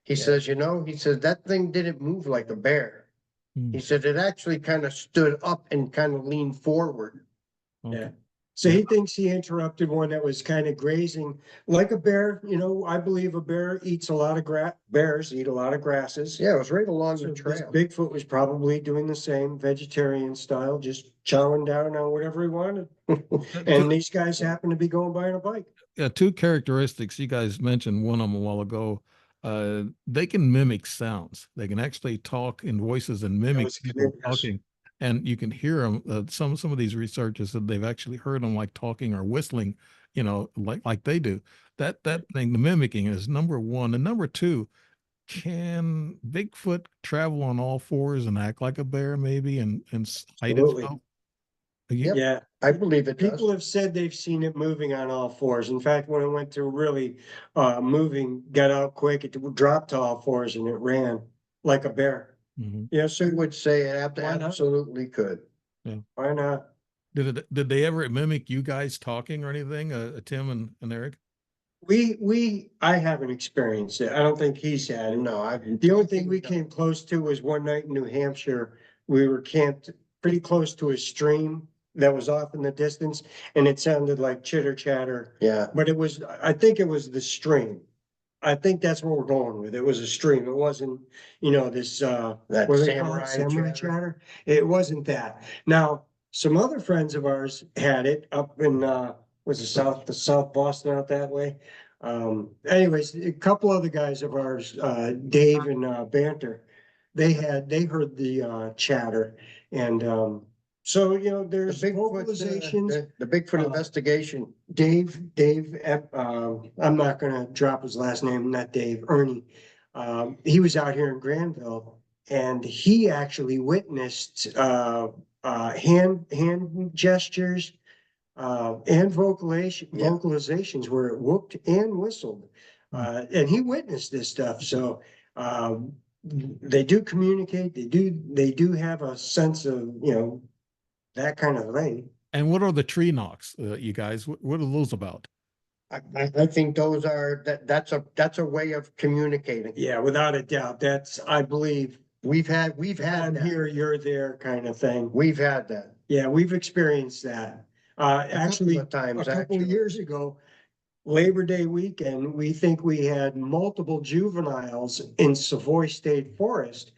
he Yeah. says, he said, that thing didn't move like a bear. Hmm. He said it actually kind of stood up and kind of leaned forward. Okay. Yeah. So he thinks he interrupted one that was kind of grazing like a bear. I believe a bear eats a lot of bears eat a lot of grasses. Yeah, it was right along So the this trail. Bigfoot was probably doing the same, vegetarian style, just chowing down on whatever he wanted. And these guys happen to be going by on a bike. Yeah, two characteristics you guys mentioned one of them a while ago. They can mimic sounds. They can actually talk in voices and mimic was people curious. talking, and you can hear them. Some of these researchers said they've actually heard them like talking or whistling, like they do. That thing, the mimicking is number one, and number two. Can Bigfoot travel on all fours and act like a bear, maybe, and hide Absolutely. itself? Yep. Yeah. I believe it People does. have said they've seen it moving on all fours. In fact, when it went to really moving, got out quick, it dropped to all fours and it ran like a bear. Mhm. Yeah, I so would say it Why not? absolutely could. why not? Did they ever mimic you guys talking or anything? Tim and Eric? I haven't experienced it. I don't think he's had it. No, The only thing we came close to was one night in New Hampshire. We were camped pretty close to a stream that was off in the distance, and it sounded like chitter chatter. Yeah, But I think it was the stream. I think that's what we're going with. It was a stream. It wasn't, this, that what do they call it? samurai chatter. chatter. It wasn't that. Now, some other friends of ours had it up in, was it South Boston out that way? Anyways, a couple other guys of ours, Dave and Banter, they heard the chatter. And so, The there's Bigfoot, vocalizations. the Bigfoot Uh, investigation. Dave, I'm not gonna drop his last name, not Dave, Ernie. He was out here in Granville and he actually witnessed hand gestures and vocalizations where it whooped and whistled. And he witnessed this stuff. So they do communicate, they do have a sense of, that kind of thing. And what are the tree knocks, you guys? What are those about? I think those are, that's a way of communicating. Yeah, without a doubt. That's, I believe, We've had I'm that. here, you're there kind of thing. We've had that. Yeah, we've experienced that. Actually, of times, a couple actually. of years ago, Labor Day weekend, we think we had multiple juveniles in Savoy State Forest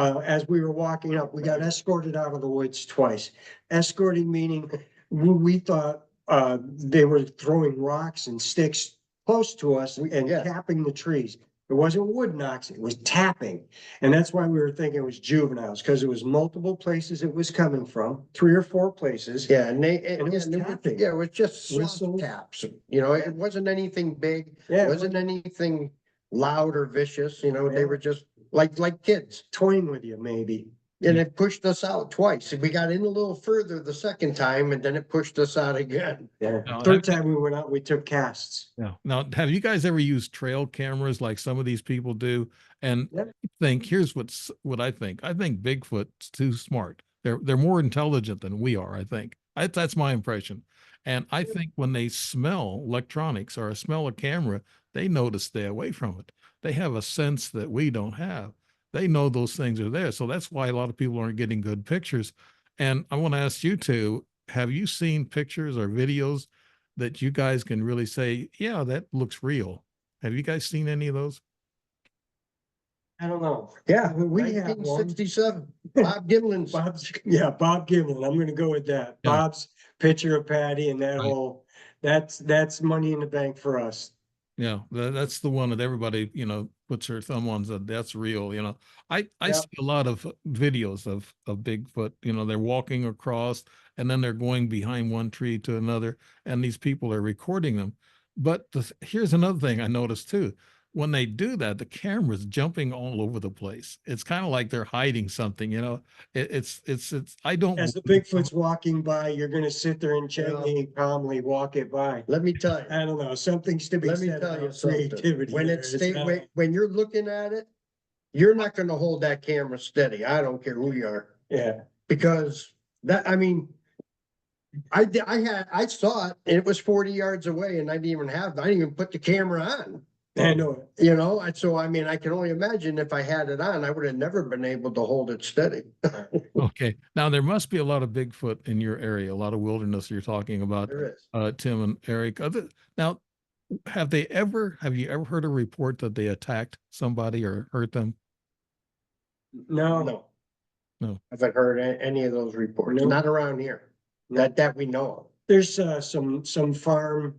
as we were walking up, we got escorted out of the woods twice. Escorting meaning we thought, they were throwing rocks and sticks close to us and Yeah. tapping the trees. It wasn't wood knocks, it was tapping. And that's why we were thinking it was juveniles, because it was multiple places it was coming from, 3 or 4 places. Yeah, and they, And it was tapping. yeah, it was just soft Whistle. taps, you know, it wasn't anything big, Yeah, it wasn't anything loud or vicious, you know, they Yeah. were just like kids. toying with you, maybe. And it pushed us out twice. We got in a little further the second time and then it pushed us out again. Yeah. No, Third time we went out, we took casts. Yeah. Now, have you guys ever used trail cameras like some of these people do? And Yep. think, here's what I think. I think Bigfoot's too smart. They're more intelligent than we are, I think. That's my impression. And I think when they smell electronics or smell a camera, they know to stay away from it. They have a sense that we don't have. They know those things are there. So that's why a lot of people aren't getting good pictures. And I want to ask you two, have you seen pictures or videos that you guys can really say, yeah, that looks real? Have you guys seen any of those? I don't know. Yeah, We have one. 1967, Bob Gimlin's. Bob Gimlin, I'm gonna go with that. Yeah. Bob's picture of Patty and that Right. whole, that's money in the bank for us. Yeah, that's the one that everybody, puts their thumb on, said that's real. I Yep. see a lot of videos of Bigfoot, they're walking across and then they're going behind one tree to another, and these people are recording them. But here's another thing I noticed too. When they do that, the camera's jumping all over the place. It's kind of like they're hiding something, it's I don't As the believe- Bigfoot's walking by, you're gonna sit there and gently and calmly walk it by. Let me tell you, I don't know, something's to be let me said tell you about something. creativity. When there. it's It's not- when you're looking at it, you're not gonna hold that camera steady. I don't care who you are. Yeah, Because I mean, I saw it, and it was 40 yards away and I didn't even put the camera on. I know it. You know, so I mean, I can only imagine if I had it on, I would have never been able to hold it steady. Okay, now there must be a lot of Bigfoot in your area, a lot of wilderness you're talking about, There is. Tim and Eric. Now, have you ever heard a report that they attacked somebody or hurt them? No, No. No. I haven't heard any of those reports, No. not around here, that we know of. there's some farm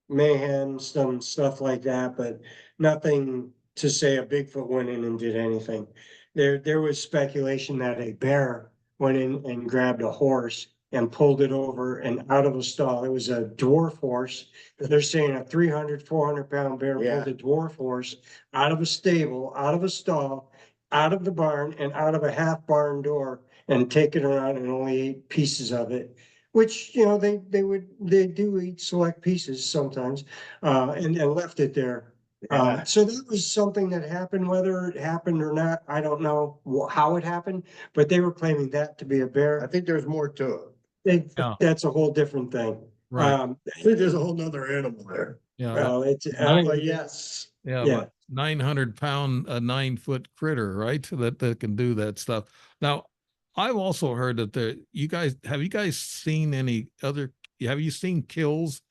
mayhem, some stuff like that, but nothing to say a Bigfoot went in and did anything. There was speculation that a bear went in and grabbed a horse and pulled it over and out of a stall. It was a dwarf horse. They're saying a 300-400 pound bear Yeah. pulled a dwarf horse out of a stable, out of a stall, out of the barn and out of a half barn door and taken around and only ate pieces of it. Which, they do eat select pieces sometimes, and left it there. Yeah. So that was something that happened, whether it happened or not, I don't know how it happened, but they were claiming that to be a I bear. think there's more to it. Yeah. That's a whole different thing. Right. I think there's a whole nother animal there. Yeah. Well, it's, But yes, Yeah, Yeah. but 900-pound, a 9-foot critter, right? That can do that stuff. Now, I've also heard that have you guys seen have you seen kills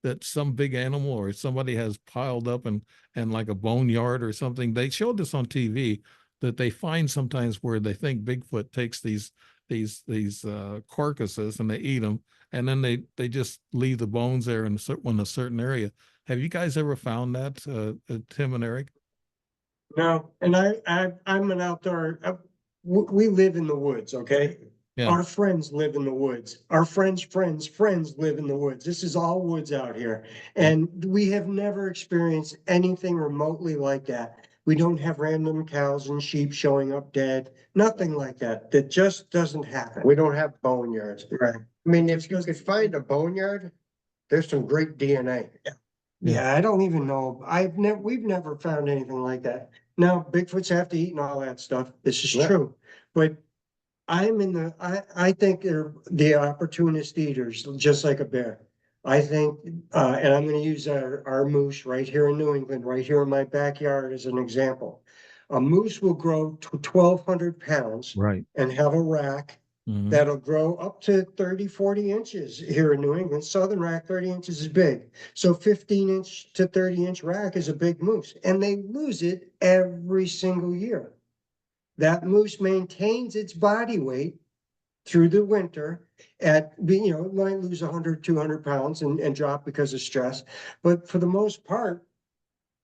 that some big animal or somebody has piled up and like a boneyard or something? They showed this on TV that they find sometimes where they think Bigfoot takes these carcasses and they eat them, and then they just leave the bones there in a certain area. Have you guys ever found that, Tim and Eric? no, and I'm an outdoor, we live in the woods, okay? Yeah. Our friends live in the woods. Our friends' live in the woods. This is all woods out here. And we have never experienced anything remotely like that. We don't have random cows and sheep showing up dead, nothing like that. That just doesn't happen. we don't have boneyards. Right. I mean, if you could find a boneyard, there's some great DNA. Yeah, I don't even know. We've never found anything like that. Now, Bigfoots have to eat and all that stuff. This is Yeah. true. But I think they're the opportunist eaters, just like a bear. I think, and I'm gonna use our moose right here in New England, right here in my backyard as an example. A moose will grow to 1,200 pounds Right. and have a rack Mhm. that'll grow up to 30, 40 inches here in New England. Southern rack, 30 inches is big. So 15-inch to 30-inch rack is a big moose, and they lose it every single year. that moose maintains its body weight through the winter at being, it might lose 100, 200 pounds and drop because of stress. But for the most part,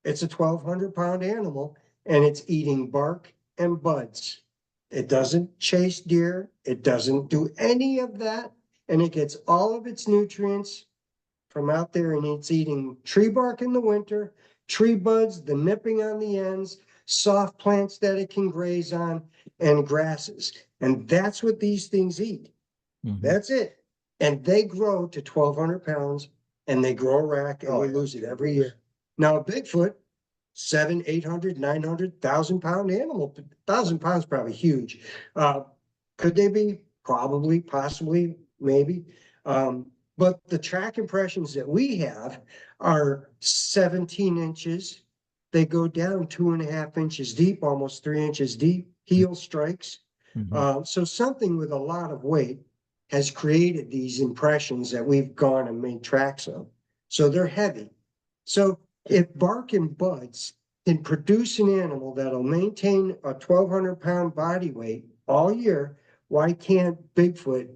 it's a 1,200-pound animal and it's eating bark and buds. It doesn't chase deer. It doesn't do any of that. And it gets all of its nutrients from out there, and it's eating tree bark in the winter, tree buds, the nipping on the ends, soft plants that it can graze on, and grasses. And that's what these things eat. Mhm. That's it. And they grow to 1,200 pounds and they grow a rack and we lose it every year. Now, a Bigfoot, 700, 800, 900, 1,000-pound animal, 1,000 pounds probably huge. Could they be? Probably, possibly, maybe. But the track impressions that we have are 17 inches. They go down 2.5 inches deep, almost 3 inches deep, heel strikes. So something with a lot of weight has created these impressions that we've gone and made tracks of. So they're heavy. So if bark and buds can produce an animal that'll maintain a 1,200-pound body weight all year, why can't Bigfoot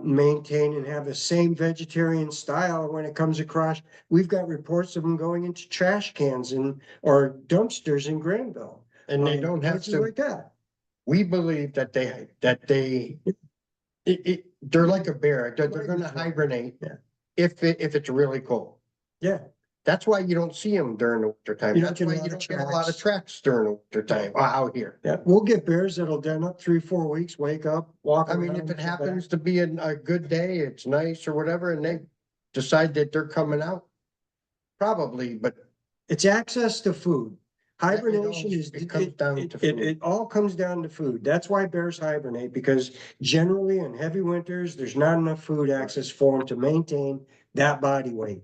maintain and have the same vegetarian style when it comes across? We've got reports of them going into trash cans or dumpsters in Granville. And they don't have places to, like that. we believe that they're like a bear. They're gonna hibernate. Yeah. If it's really cold. Yeah. That's why you don't see them during the winter time. You don't That's get a why lot you of don't get a lot of tracks. tracks during the winter time out here. Yeah, we'll get bears that'll den up 3-4 weeks, wake up, walk I mean, around, if it come happens back. to be a good day, it's nice or whatever, and they decide that they're coming out. Probably, but It's access to food. Hibernation all- is, it comes down to food. it all comes down to food. That's why bears hibernate, because generally in heavy winters, there's not enough food access for them to maintain that body weight.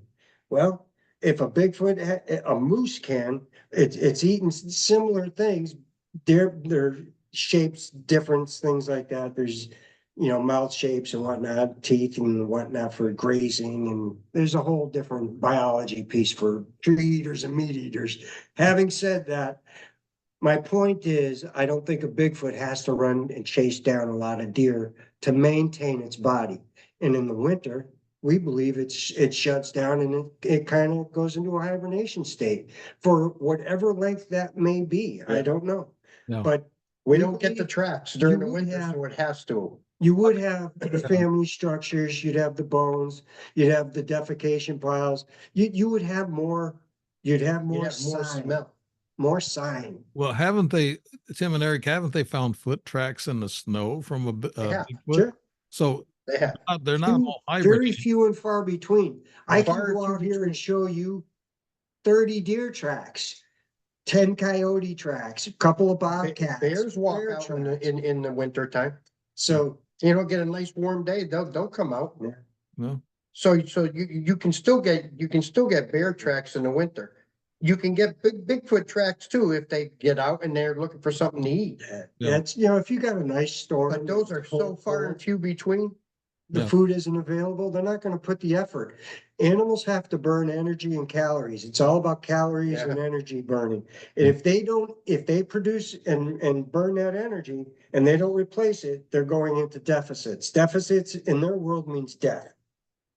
Well, if a Bigfoot, a moose can, it's eating similar things. Their shapes, difference, things like that. There's, mouth shapes and whatnot, teeth and whatnot for grazing. And there's a whole different biology piece for tree eaters and meat eaters. Having said that, my point is, I don't think a Bigfoot has to run and chase down a lot of deer to maintain its body. And in the winter, we believe it shuts down and it kind of goes into a hibernation state for whatever length that may be. I don't know. Yeah. But we we don't get the believe tracks during the would winter, have- so it has to. you would have the family structures, you'd have the bones, you'd have the defecation piles, you would have more, you'd have You more have more sign, smell. more sign. Well, haven't they, Tim and Eric, haven't they found foot tracks in the snow from a Yeah, Bigfoot? Sure. So They have. they're not Few- all Very hibernating. few and far between. I can Far and go few out here between. and show you 30 deer tracks, 10 coyote tracks, a couple of bobcats. Bears walk bear out tracks. in the winter time. So, Get a nice warm day, they'll come out. No? So you can still get bear tracks in the winter. You can get Bigfoot tracks too if they get out and they're looking for something to eat. Yeah. that's, if you got a nice storm. But those are so far and few between. the Yeah. food isn't available, they're not gonna put the effort. Animals have to burn energy and calories. It's all about calories and energy burning. And if they produce and burn that energy and they don't replace it, they're going into deficits. Deficits in their world means death.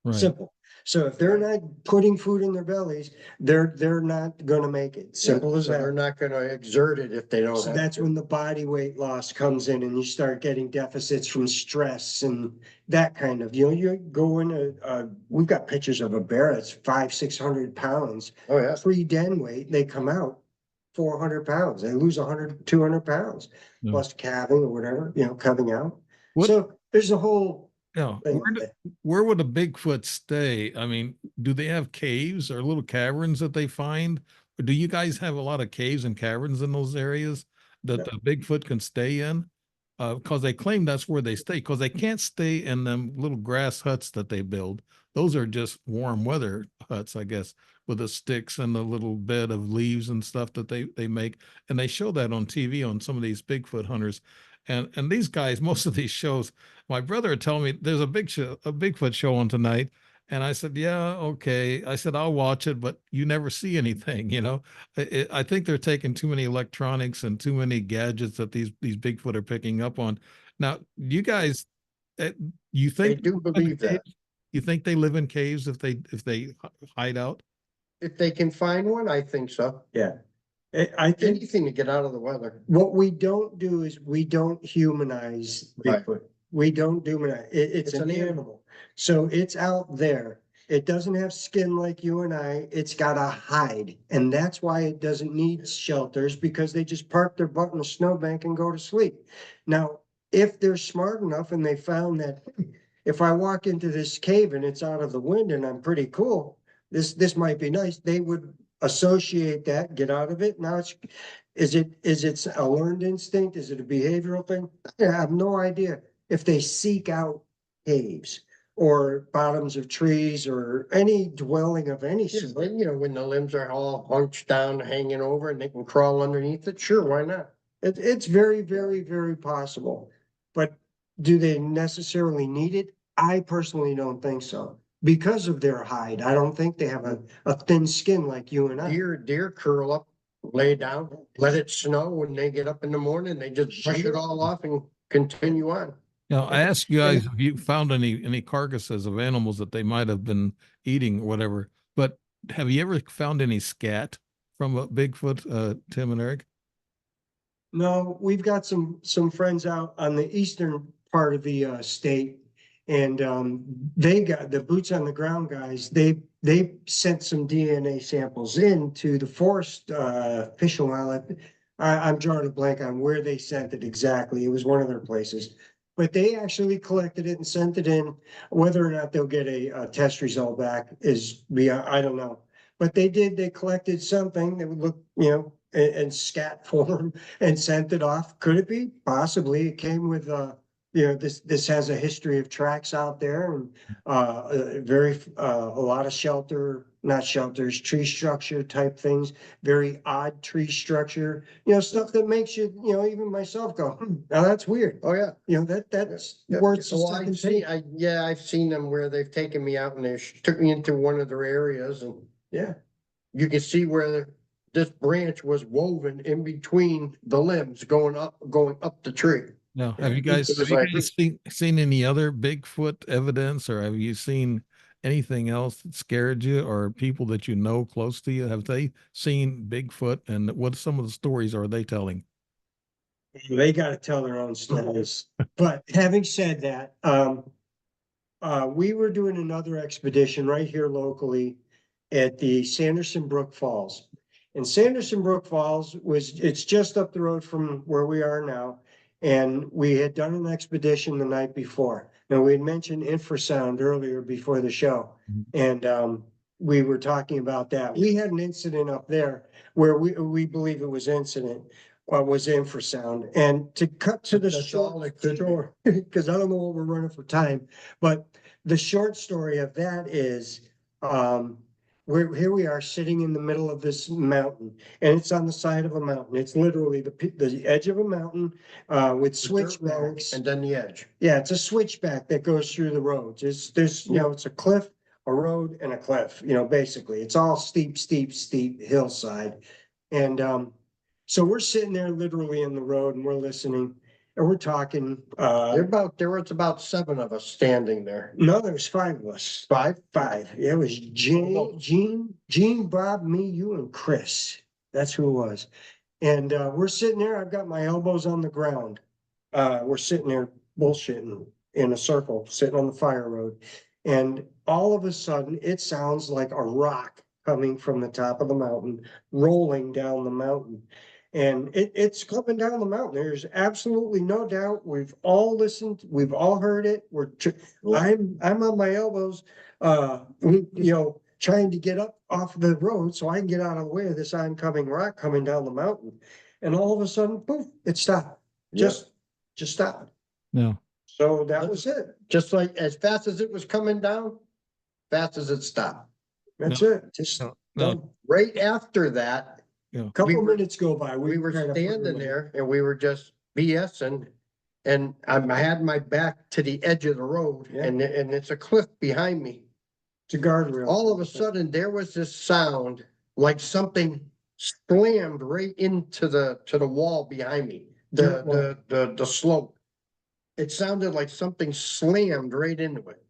Right. Simple. So if they're not putting food in their bellies, they're not gonna make it. Simple as So that. they're not gonna exert it if they don't So have that's to. when the body weight loss comes in and you start getting deficits from stress and that kind of, you go in we've got pictures of a bear that's 500-600 pounds, Oh, yeah. pre-den weight, they come out 400 pounds, they lose 100-200 pounds, Yeah. plus calving or whatever, coming out. What- So there's a whole Yeah. thing. Where would a Bigfoot stay? I mean, do they have caves or little caverns that they find? Or do you guys have a lot of caves and caverns in those areas that the Bigfoot can stay in? Because they claim that's where they stay, because they can't stay in them little grass huts that they build. Those are just warm weather huts, I guess, with the sticks and the little bed of leaves and stuff that they make. And they show that on TV on some of these Bigfoot hunters. And these guys, most of these shows, my brother would tell me there's a Bigfoot show on tonight, And I said, yeah, okay. I said, I'll watch it, but you never see anything, you know. I think they're taking too many electronics and too many gadgets that these Bigfoot are picking up on. Now, you guys, uh, you They think do believe that. you think they live in caves if they hide out? If they can find one, I think so. Yeah. I think Anything to get out of the weather. what we don't do is we don't humanize Right. Bigfoot. We don't humanize, it's an animal. So it's out there. It doesn't have skin like you and I. It's got a hide. And that's why it doesn't need shelters, because they just park their butt in a snowbank and go to sleep. Now, if they're smart enough and they found that if I walk into this cave and it's out of the wind and I'm pretty cool, this might be nice, they would associate that, get out of it. Now is it a learned instinct? Is it a behavioral thing? I have no idea. If they seek out caves or bottoms of trees or any dwelling of any Yeah, sort. but, you know, when the limbs are all hunched down, hanging over, and they can crawl underneath it, sure, why not? It's very, very, very possible. But do they necessarily need it? I personally don't think so. Because of their hide, I don't think they have a thin skin like you and I. Deer curl up, lay down, let it snow. When they get up in the morning, they just brush it all off and continue on. Now, I asked you guys if you found any carcasses of animals that they might have been eating or whatever, but have you ever found any scat from a Bigfoot, Tim and Eric? No, we've got some friends out on the eastern part of the state. And they got the boots on the ground guys, they sent some DNA samples in to the forest fish and wildlife. I'm drawing a blank on where they sent it exactly. It was one of their places. But they actually collected it and sent it in. Whether or not they'll get a test result back is beyond, I don't know. But they did, they collected something that would look, you know, in scat form and sent it off. Could it be? Possibly. It came with you know, this has a history of tracks out there and a lot of shelter, not shelters, tree structure type things, very odd tree structure, you know, stuff that makes you, you know, even myself go, now that's weird. Oh, yeah. You know, that's Yeah. worth a So second I've seen, take. I've seen them where they've taken me out and they took me into one of their areas, and Yeah. you can see where this branch was woven in between the limbs going up the tree. Now, Yeah, have you guys it was like- seen any other Bigfoot evidence, or have you seen anything else that scared you, or people that you know close to you? Have they seen Bigfoot, and what some of the stories are they telling? They got to tell their own stories. But having said that, we were doing another expedition right here locally at the Sanderson Brook Falls. And Sanderson Brook Falls it's just up the road from where we are now. And we had done an expedition the night before. Now, we had mentioned infrasound earlier before the show. And we were talking about that. We had an incident up there where we believe it was was infrasound. And to cut to the That's all short it could be. story, because I don't know what we're running for time, but the short story of that is, here we are sitting in the middle of this mountain, and it's on the side of a mountain. It's literally the edge of a mountain, with The dirt road switchbacks. And then the edge. Yeah, it's a switchback that goes through the roads. There's, you know, it's a cliff, a road and a cliff, you know, basically. It's all steep hillside. And, so we're sitting there literally in the road and we're listening and we're talking, There was about 7 of us standing there. no, there's 5 of us. Five? Five. It was Gene, Bob, me, you, and Chris. That's who it was. And we're sitting there. I've got my elbows on the ground. We're sitting there bullshitting in a circle, sitting on the fire road. And all of a sudden, it sounds like a rock coming from the top of the mountain, rolling down the mountain. And it's coming down the mountain. There's absolutely no doubt. We've all listened. We've all heard it. I'm on my elbows, you know, trying to get up off the road so I can get out of the way of this oncoming rock coming down the mountain. And all of a sudden, poof, it stopped. Just stopped. No. So that was it. Just like as fast as it was coming down, fast as it stopped. That's it. Just No. Right after that, couple we were- minutes go by. we were kind of standing there and we were just BSing. And I had my back to the edge of the road, Yeah. and it's a cliff behind me. It's a guardrail. all of a sudden there was this sound like something slammed right into the wall behind me, Dirt wall. the slope. It sounded like something slammed right into it.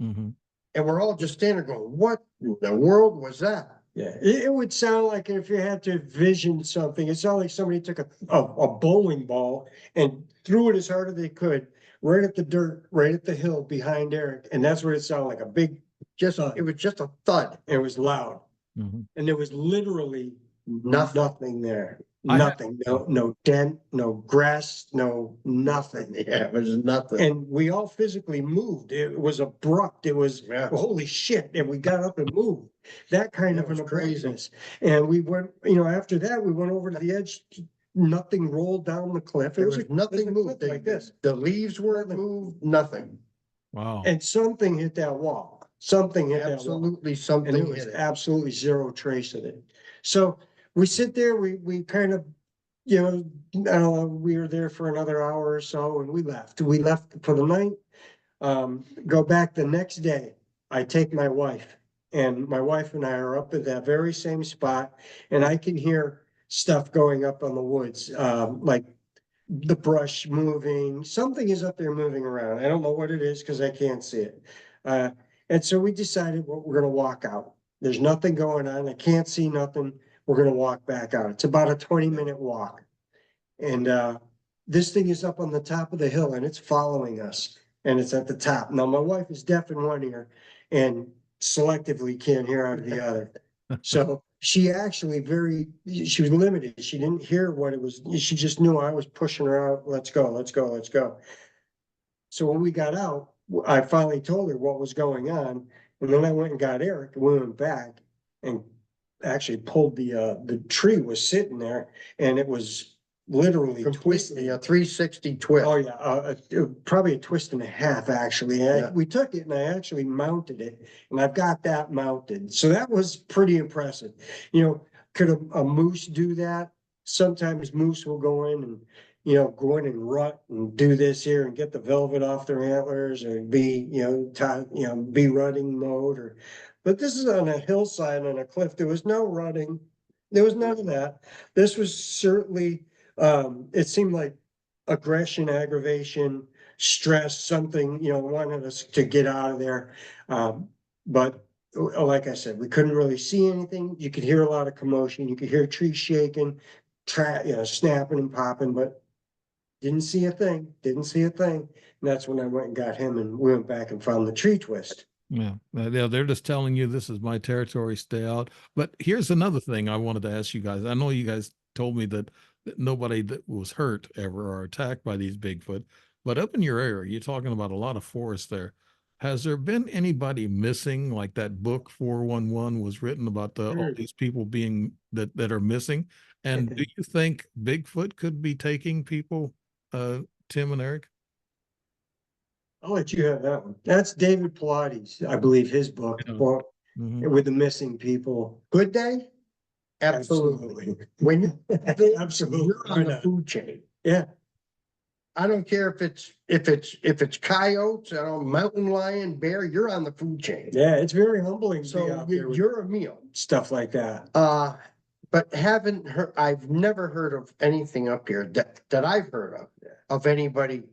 Mhm. And we're all just standing there going, what in the world was that? Yeah, it would sound like if you had to vision something, it sounded like somebody took a bowling ball and threw it as hard as they could, right at the dirt, right at the hill behind Eric, and that's what it sounded like, a big, It was just a thud. it was loud, Mhm. and there was literally Nothing. nothing there. I had- Nothing, no dent, no grass, no nothing. Yeah, it was nothing. And we all physically moved. It was abrupt. It was, Yeah. holy shit. And we got up and moved. That kind Yeah, of it an was crazy. abruptness. And we went, after that, we went over to the edge. Nothing rolled down the cliff. There It was a nothing cliff moved. like this. The leaves weren't moved, nothing. Wow. And something hit that wall. Something hit that wall. Absolutely And something there was hit it. absolutely zero trace of it. So we sit there, we kind of, I don't know, we were there for another hour or so and we left. We left for the night. Go back the next day. I take my wife and my wife and I are up at that very same spot and I can hear stuff going up on the woods, like the brush moving, something is up there moving around. I don't know what it is because I can't see it. And so we decided, well, we're gonna walk out. There's nothing going on. I can't see nothing. We're gonna walk back out. It's about a 20-minute walk. And this thing is up on the top of the hill and it's following us and it's at the top. Now, my wife is deaf in one ear and selectively can't hear out of the other. So she actually she was limited. She didn't hear what it was. She just knew I was pushing her out. Let's go, let's go, let's go. So when we got out, I finally told her what was going on. And then I went and got Eric and we went back and actually pulled the tree was sitting there and it was literally Completely twisted. a 360 twist. Oh, yeah, probably a twist and a half, actually. Yeah. We took it and I actually mounted it and I've got that mounted. So that was pretty impressive. Could a moose do that? Sometimes moose will go in and, go in and rut and do this here and get the velvet off their antlers or be, be rutting mode but this is on a hillside on a cliff. There was no rutting. There was none of that. This was certainly, it seemed like aggression, aggravation, stress, something, wanted us to get out of there. But like I said, we couldn't really see anything. You could hear a lot of commotion. You could hear trees shaking, snapping and popping, but didn't see a thing, And that's when I went and got him and we went back and found the tree twist. Yeah. They're just telling you this is my territory, stay out. But here's another thing I wanted to ask you guys. I know you guys told me that nobody that was hurt ever or attacked by these Bigfoot, but up in your area, you're talking about a lot of forest there. Has there been anybody missing, like that book 411 was written about all these people being that are missing? And do you think Bigfoot could be taking people, Tim and Eric? I'll let you have that one. That's David Pilates, I believe, his book, Yeah. Mm-hmm. With the missing people. Good day? Absolutely. When you, Absolutely. you're on the food chain. Yeah. I don't care if it's coyotes, mountain lion, bear, you're on the food chain. Yeah, it's very humbling. To be So out there with you're a meal. stuff like that. But I've never heard of anything up here that I've heard of anybody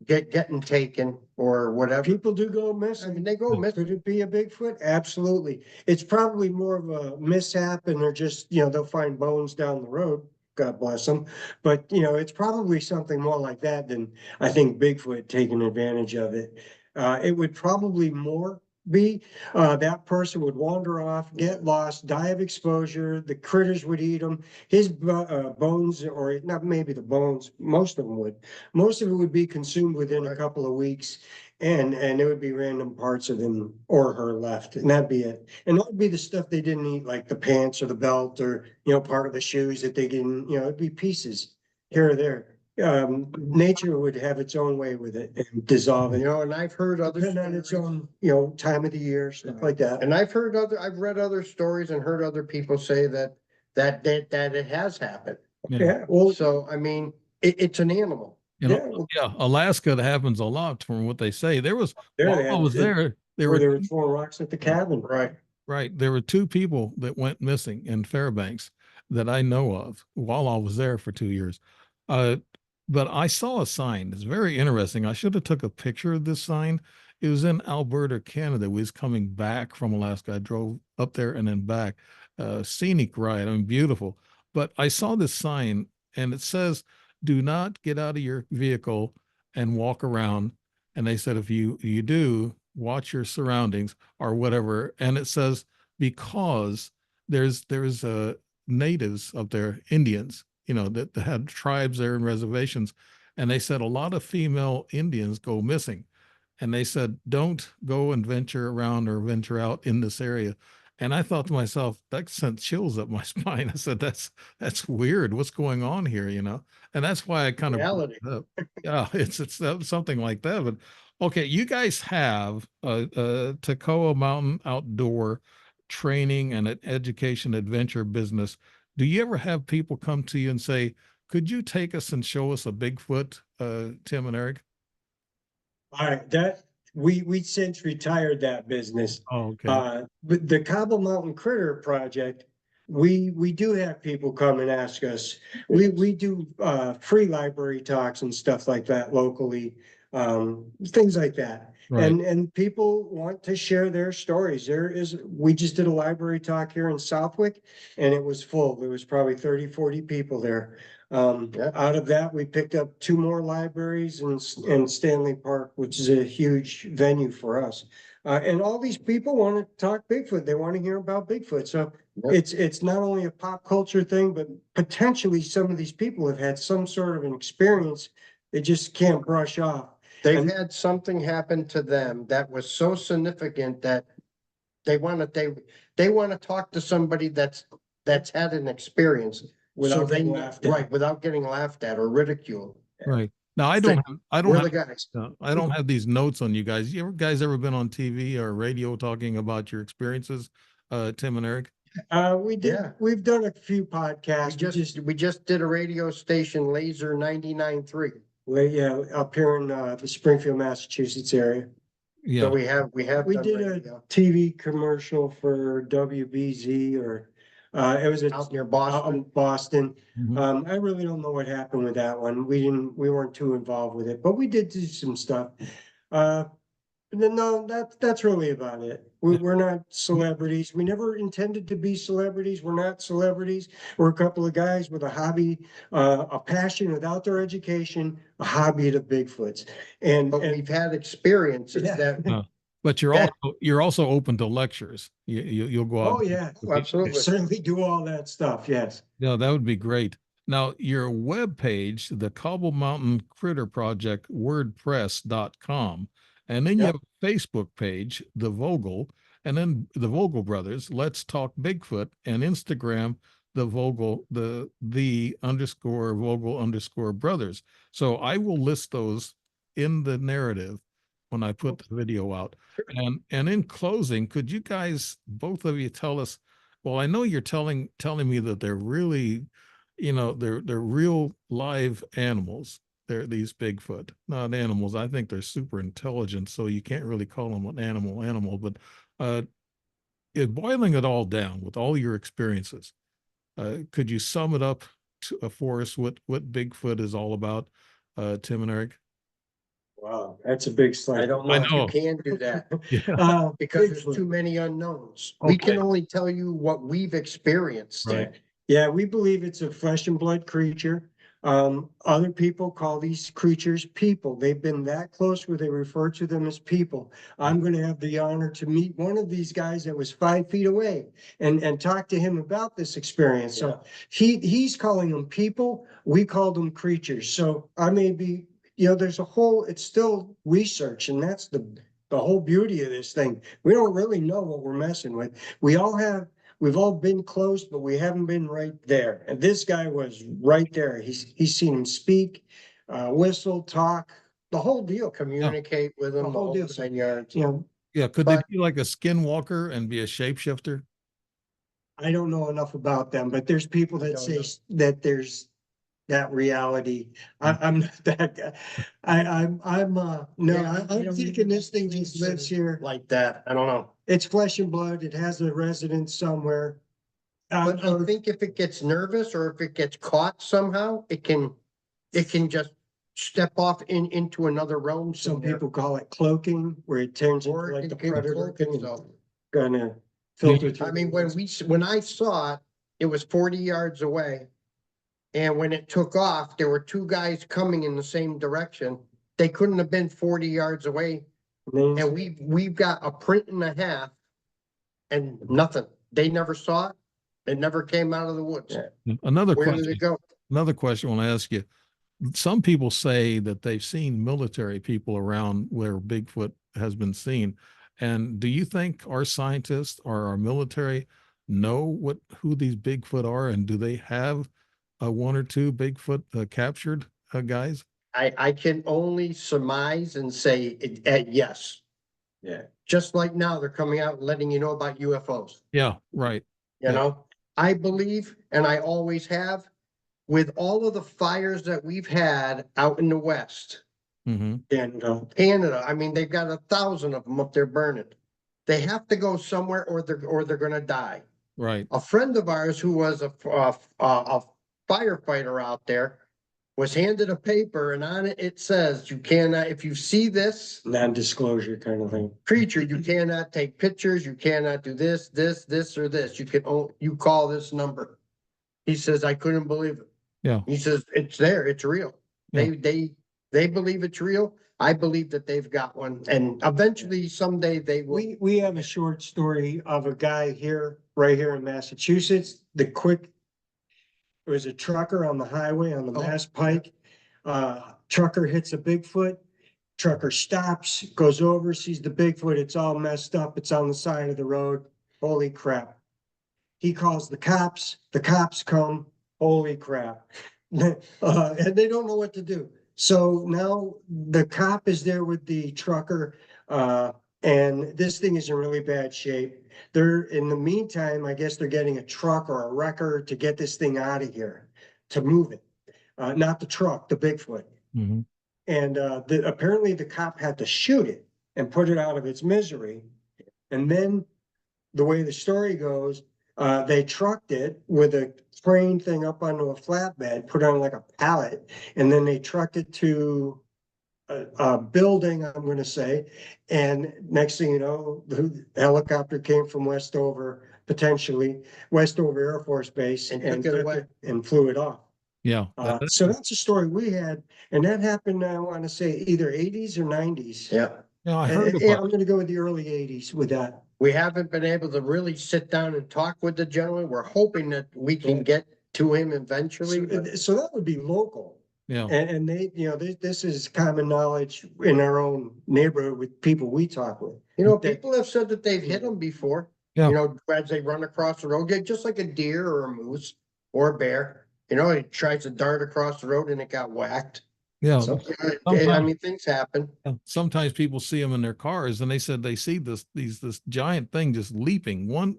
getting taken or whatever. People do go missing. I mean, they go missing. Could it be a Bigfoot? Absolutely. It's probably more of a mishap and they're just, they'll find bones down the road. God bless them. But, it's probably something more like that than I think Bigfoot taking advantage of it. It would probably more be that person would wander off, get lost, die of exposure. The critters would eat them. His bones, or not maybe the bones, most of them would. Most of it would be consumed within a couple of weeks. And it would be random parts of him or her left, and that'd be it. And that would be the stuff they didn't eat, like the pants or the belt or, part of the shoes that they didn't, it'd be pieces here or there. Nature would have its own way with it and dissolve it, And I've heard other depending on its stories. own, time of the year, stuff like that. And I've read other stories and heard other people say that it has happened. Yeah, well, So, I mean, it's an animal. Yeah, Alaska, that happens a lot from what they say. While I was there, there where were they were throwing rocks at the cabin. Right. right. There were two people that went missing in Fairbanks that I know of while I was there for 2 years. Uh, but I saw a sign. It's very interesting. I should have took a picture of this sign. It was in Alberta, Canada. We was coming back from Alaska. I drove up there and then back. Scenic ride. I mean, beautiful. But I saw this sign and it says, "Do not get out of your vehicle and walk around." And they said, if you do, watch your surroundings or whatever. And it says, because there's natives up there, Indians, that had tribes there and reservations. And they said a lot of female Indians go missing. And they said, don't go and venture around or venture out in this area. And I thought to myself, that sent chills up my spine. I said, that's weird. What's going on here, And that's why I kind of brought Reality. it up. Yeah, it's something like that. But okay, you guys have a Toccoa Mountain outdoor training and an education adventure business. Do you ever have people come to you and say, could you take us and show us a Bigfoot, Tim and Eric? All right, that we since retired that business. Oh, okay. But the Cobble Mountain Critter Project, we do have people come and ask us. We do free library talks and stuff like that locally, things like that. Right. And people want to share their stories. We just did a library talk here in Southwick and it was full. There was probably 30, 40 people there. Out of that, we picked up 2 more libraries in Stanley Park, which is a huge venue for us. And all these people want to talk Bigfoot. They want to hear about Bigfoot. So it's not only a pop culture thing, but potentially some of these people have had some sort of an experience they just can't brush off. They've had something happen to them that was so significant that they want to talk to somebody that's had an experience. Without getting laughed at. Right, without getting laughed at or ridiculed. Right. Now I Think don't We're have, the guys. I don't have these notes on you guys. You guys ever been on TV or radio talking about your experiences, Tim and Eric? We did. Yeah. We've done a few We podcasts. we just did a radio station, Laser 99.3. Yeah, up here in the Springfield, Massachusetts area. Yeah. So we have We done did radio a TV commercial for WBZ or it was out near Boston. Boston. Mhm. I really don't know what happened with that one. We weren't too involved with it, but we did do some stuff. No, that's really about it. We're not celebrities. We never intended to be celebrities. We're not celebrities. We're a couple of guys with a hobby, a passion with outdoor education, a hobby to Bigfoots. But we've had experiences Yeah. that, But That- you're also open to lectures. You'll go out. Oh, yeah. absolutely. Certainly do all that stuff. Yes. Yeah, that would be great. Now, your webpage, the Cobble Mountain Critter Project, WordPress.com, and then you Yep. have a Facebook page, the Vogel, and then the Vogel Brothers, Let's Talk Bigfoot, and Instagram, the Vogel, the underscore Vogel underscore brothers. So I will list those in the narrative when I put the video out. And in closing, could you guys, both of you, tell us? Well, I know you're telling me that they're really, they're real live animals. They're these Bigfoot, not animals. I think they're super intelligent, so you can't really call them an animal. But boiling it all down with all your experiences, could you sum it up for us? What Bigfoot is all about, Tim and Eric? Wow, that's a big slide. I don't know if you know. can do that Yeah. because there's Bigfoot. too many unknowns. We can Okay. only tell you what we've experienced. Right. Yeah, we believe it's a flesh and blood creature. Other people call these creatures people. They've been that close where they refer to them as people. I'm going to have the honor to meet one of these guys that was 5 feet away and talk to him about this experience. So he's calling them people. We call them creatures. So I may be, there's it's still research, and that's the whole beauty of this thing. We don't really know what we're messing with. We've all been close, but we haven't been right there. And this guy was right there. He's seen him speak, whistle, talk, the whole deal. Communicate with them, The whole all deal. the 9 yards. Yeah. Could But- they be like a skinwalker and be a shapeshifter? I don't know enough about them, but there's people that Don't say know. that there's that reality. I'm not that guy. Yeah, I I'm don't thinking even this thing just lives here. like that. I don't know. It's flesh and blood. It has a residence somewhere. But I think if it gets nervous or if it gets caught somehow, it can just step off into another realm. Some somewhere. people call it cloaking, where it turns into Or it like the can predator cloak thing and itself. gonna filter through. I mean, when I saw it, it was 40 yards away. And when it took off, there were two guys coming in the same direction. They couldn't have been 40 yards away. And we've got a print and a half and nothing. They never saw it. It never came out of the woods. Another Where did question. it go? Another question I want to ask you. Some people say that they've seen military people around where Bigfoot has been seen. And do you think our scientists or our military know who these Bigfoot are? And do they have one or two Bigfoot captured guys? I can only surmise and say yes. Yeah. Just like now, they're coming out and letting you know about UFOs. Yeah, right. You know, I believe, and I always have, with all of the fires that we've had out in the West, Mm-hmm. Canada, I mean, they've got 1,000 of them up there burning. They have to go somewhere or they're gonna die. Right. A friend of ours who was a firefighter out there was handed a paper and on it, it says, you cannot, if you see this Non-disclosure kind of thing. creature, you cannot take pictures, you cannot do this, or this. You call this number. He says, I couldn't believe it. Yeah. He says, it's there, it's real. Yeah. They believe it's real. I believe that they've got one. And eventually someday they will. We have a short story of a guy here, right here in Massachusetts. It was a trucker on the highway on the Mass Pike. Trucker hits a Bigfoot. Trucker stops, goes over, sees the Bigfoot. It's all messed up. It's on the side of the road. Holy crap. He calls the cops. The cops come. Holy crap. And they don't know what to do. So now the cop is there with the trucker. And this thing is in really bad shape. In the meantime, I guess they're getting a truck or a wrecker to get this thing out of here, to move it. Not the truck, the Bigfoot. Mm-hmm. And apparently the cop had to shoot it and put it out of its misery. And then the way the story goes, they trucked it with a crane thing up onto a flatbed, put on like a pallet, and then they trucked it to a building, I'm going to say. And next thing you know, the helicopter came from Westover Air Force Base And took it away. and flew it off. Yeah. So that's a story we had, and that happened, I want to say either 80s or 90s. Yeah. Yeah, I heard Yeah, about I'm gonna go with the early 80s with that. We haven't been able to really sit down and talk with the gentleman. We're hoping that we can get to him eventually. So that would be local. Yeah. And they, this is common knowledge in our own neighborhood with people we talk with. People have said that they've hit them before. Yeah. As they run across the road, just like a deer or a moose or a bear. It tries to dart across the road and it got whacked. Yeah. So, I mean, things happen. Sometimes people see them in their cars and they said they see this giant thing just leaping one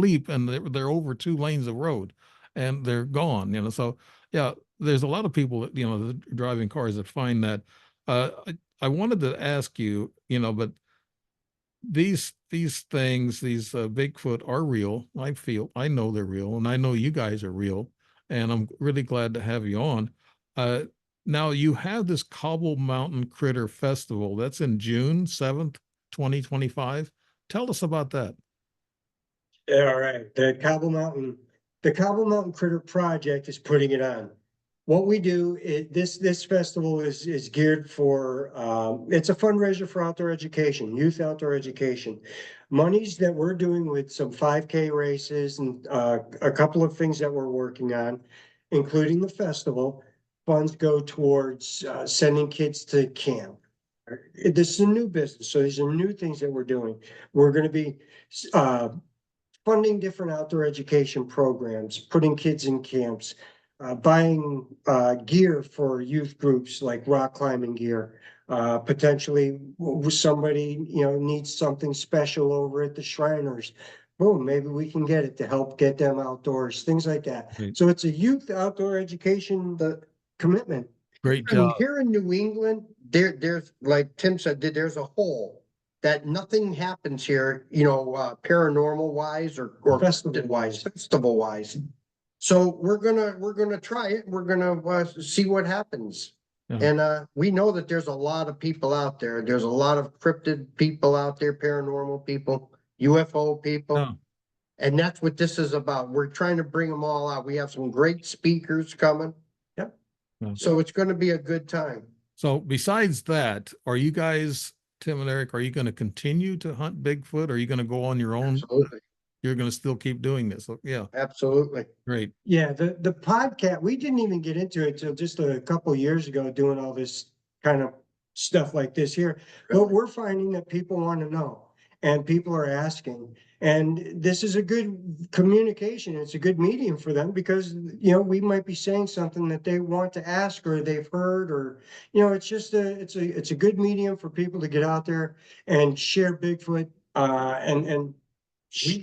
leap and they're over 2 lanes of road and they're gone, so yeah, there's a lot of people that, that are driving cars that find that. I wanted to ask you, but these things, these Bigfoot are real. I know they're real, and I know you guys are real, and I'm really glad to have you on. Now you have this Cobble Mountain Critter Festival that's in June 7th, 2025. Tell us about that. All right, the Cobble Mountain Critter Project is putting it on. What we do, this festival is geared for, it's a fundraiser for outdoor education, youth outdoor education. Monies that we're doing with some 5K races and a couple of things that we're working on, including the festival, funds go towards sending kids to camp. This is a new business, so these are new things that we're doing. We're going to be funding different outdoor education programs, putting kids in camps, buying gear for youth groups like rock climbing gear. Potentially somebody, needs something special over at the Shriners. boom, maybe we can get it to help get them outdoors, things like that. Right. So it's a youth outdoor education, the commitment. Great I mean, job. here in New England, there's, like Tim said, there's a hole that nothing happens here, paranormal wise or festival wise. So we're gonna try it. We're gonna see what happens. Yeah. And we know that there's a lot of people out there. There's a lot of cryptid people out there, paranormal people, UFO people. Yeah. And that's what this is about. We're trying to bring them all out. We have some great speakers coming. Yep. Yeah. So it's gonna be a good time. So besides that, are you guys, Tim and Eric, are you going to continue to hunt Bigfoot? Or are you going to go on your own? Absolutely. You're going to still keep doing this? Yeah, Absolutely. great. Yeah, the podcast, we didn't even get into it till just a couple of years ago, doing all this kind of stuff like this here. But we're finding that people want to know and people are asking. And this is a good communication. It's a good medium for them because, we might be saying something that they want to ask or they've heard or, it's just it's a good medium for people to get out there and share Bigfoot and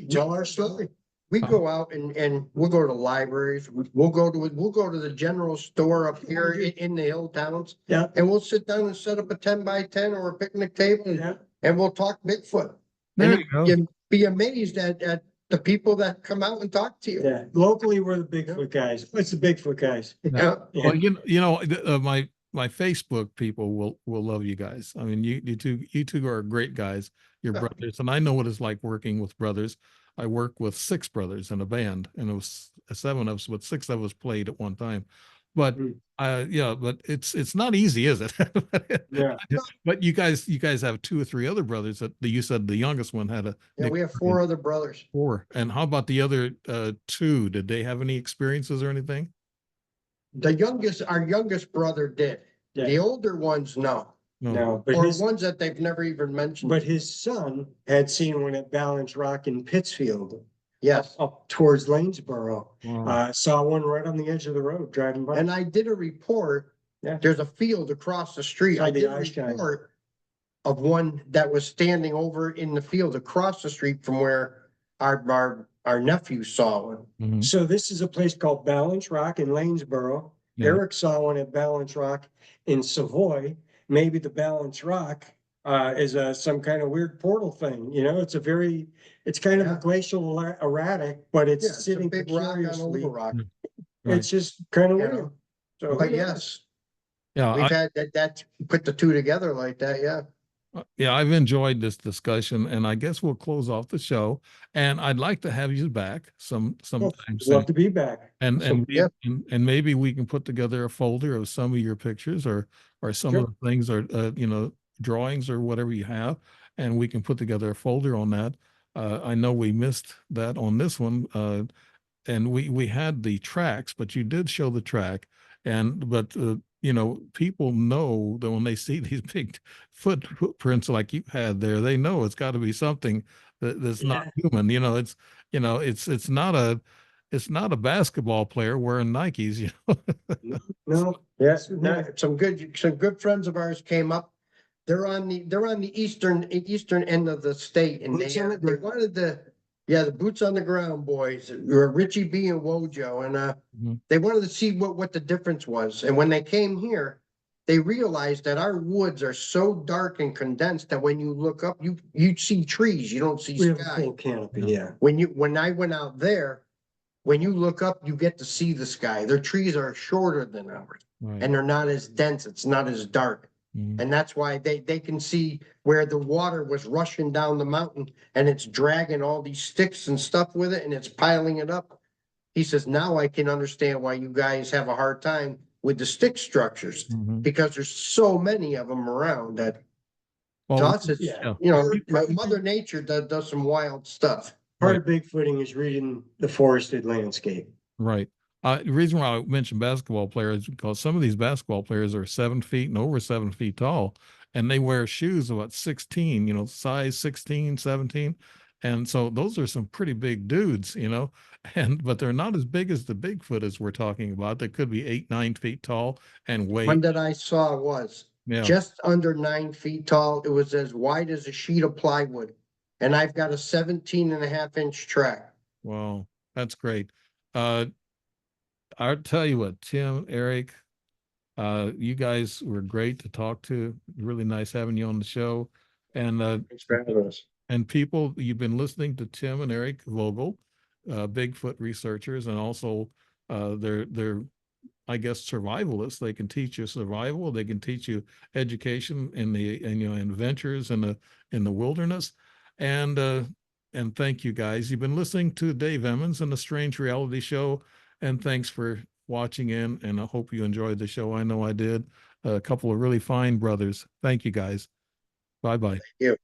tell our story. We go out and we'll go to libraries, we'll go to the general store up here in the hill towns. Yeah. And we'll sit down and set up a 10x10 or a picnic table Yeah. and we'll talk Bigfoot. There And you go. you'd be amazed at the people that come out and talk to you. Yeah, locally, we're the Bigfoot guys. It's the Bigfoot guys. Yeah. Well, my Facebook people will love you guys. I mean, you two are great guys. You're brothers, and I know what it's like working with brothers. I work with 6 brothers in a band, and it was 7 of us, but 6 of us played at one time. But but it's not easy, is it? Yeah. But you guys have 2 or 3 other brothers that you said the youngest one had a Yeah, we have 4 other brothers. 4. And how about the other 2? Did they have any experiences or anything? Our youngest brother did. Yeah. The older ones, no. No, but Or his, ones that they've never even mentioned. but his son had seen one at Balance Rock in Pittsfield, Yes. up towards Lanesboro. Wow. Saw one right on the edge of the road driving by. And I did a report. Yeah. There's a field across the street. Saw I the did a eye shine. report of one that was standing over in the field across the street from where our nephew saw one. Mhm. So this is a place called Balance Rock in Lanesboro. Yeah. Eric saw one at Balance Rock in Savoy. Maybe the Balance Rock is some kind of weird portal thing. It's kind of a glacial erratic, but Yeah, it's it's a sitting big rock on a precariously. little rock. Right. It's just kind of You weird. know, So But yes, Yeah, we've had that put the 2 together like that. Yeah. I've enjoyed this discussion, and I guess we'll close off the show. And I'd like to have you back sometime soon. Love to be back. Yeah. And maybe we can put together a folder of some of your pictures or some Sure. of the things or drawings or whatever you have, and we can put together a folder on that. I know we missed that on this one, and we had the tracks, but you did show the track, but people know that when they see these big footprints like you had there, they know it's got to be something that's not human. It's not a basketball player wearing Nikes. No, yes, Some good friends of ours came up. They're on the eastern end of the state, and Boots they on the ground. wanted the boots on the ground boys, Richie B and Wojo, and Mhm. they wanted to see what the difference was. And when they came here, they realized that our woods are so dark and condensed that when you look up, you see trees, you don't see we have a sky. full canopy, yeah. When I went out there, when you look up, you get to see the sky. Their trees are shorter than ours, Right. and they're not as dense. It's not as dark. Mhm. And that's why they can see where the water was rushing down the mountain and it's dragging all these sticks and stuff with it and it's piling it up. He says, now I can understand why you guys have a hard time with the stick structures Mhm. because there's so many of them around that to Well, us, it's, yeah. Mother Nature does some wild stuff. Part of bigfooting is reading the forested landscape. right. The reason why I mentioned basketball players is because some of these basketball players are 7 feet and over 7 feet tall, and they wear shoes about 16, size 16, 17. And so those are some pretty big dudes, but they're not as big as the Bigfoot as we're talking about. They could be 8, 9 feet tall and One weigh. that I saw was Yeah. just under 9 feet tall. It was as wide as a sheet of plywood. and I've got a 17.5 inch track. Wow, that's great. Uh, I'll tell you what, Tim, Eric, you guys were great to talk to. Really nice having you on the show. Thanks for having us. And people, you've been listening to Tim and Eric Vogel, Bigfoot researchers, and also they're I guess survivalists. They can teach you survival. They can teach you education in adventures in the wilderness. And thank you guys. You've been listening to Dave Emmons and the Strange Reality Show. And thanks for watching in. And I hope you enjoyed the show. I know I did. A couple of really fine brothers. Thank you guys. Bye bye. Thank you.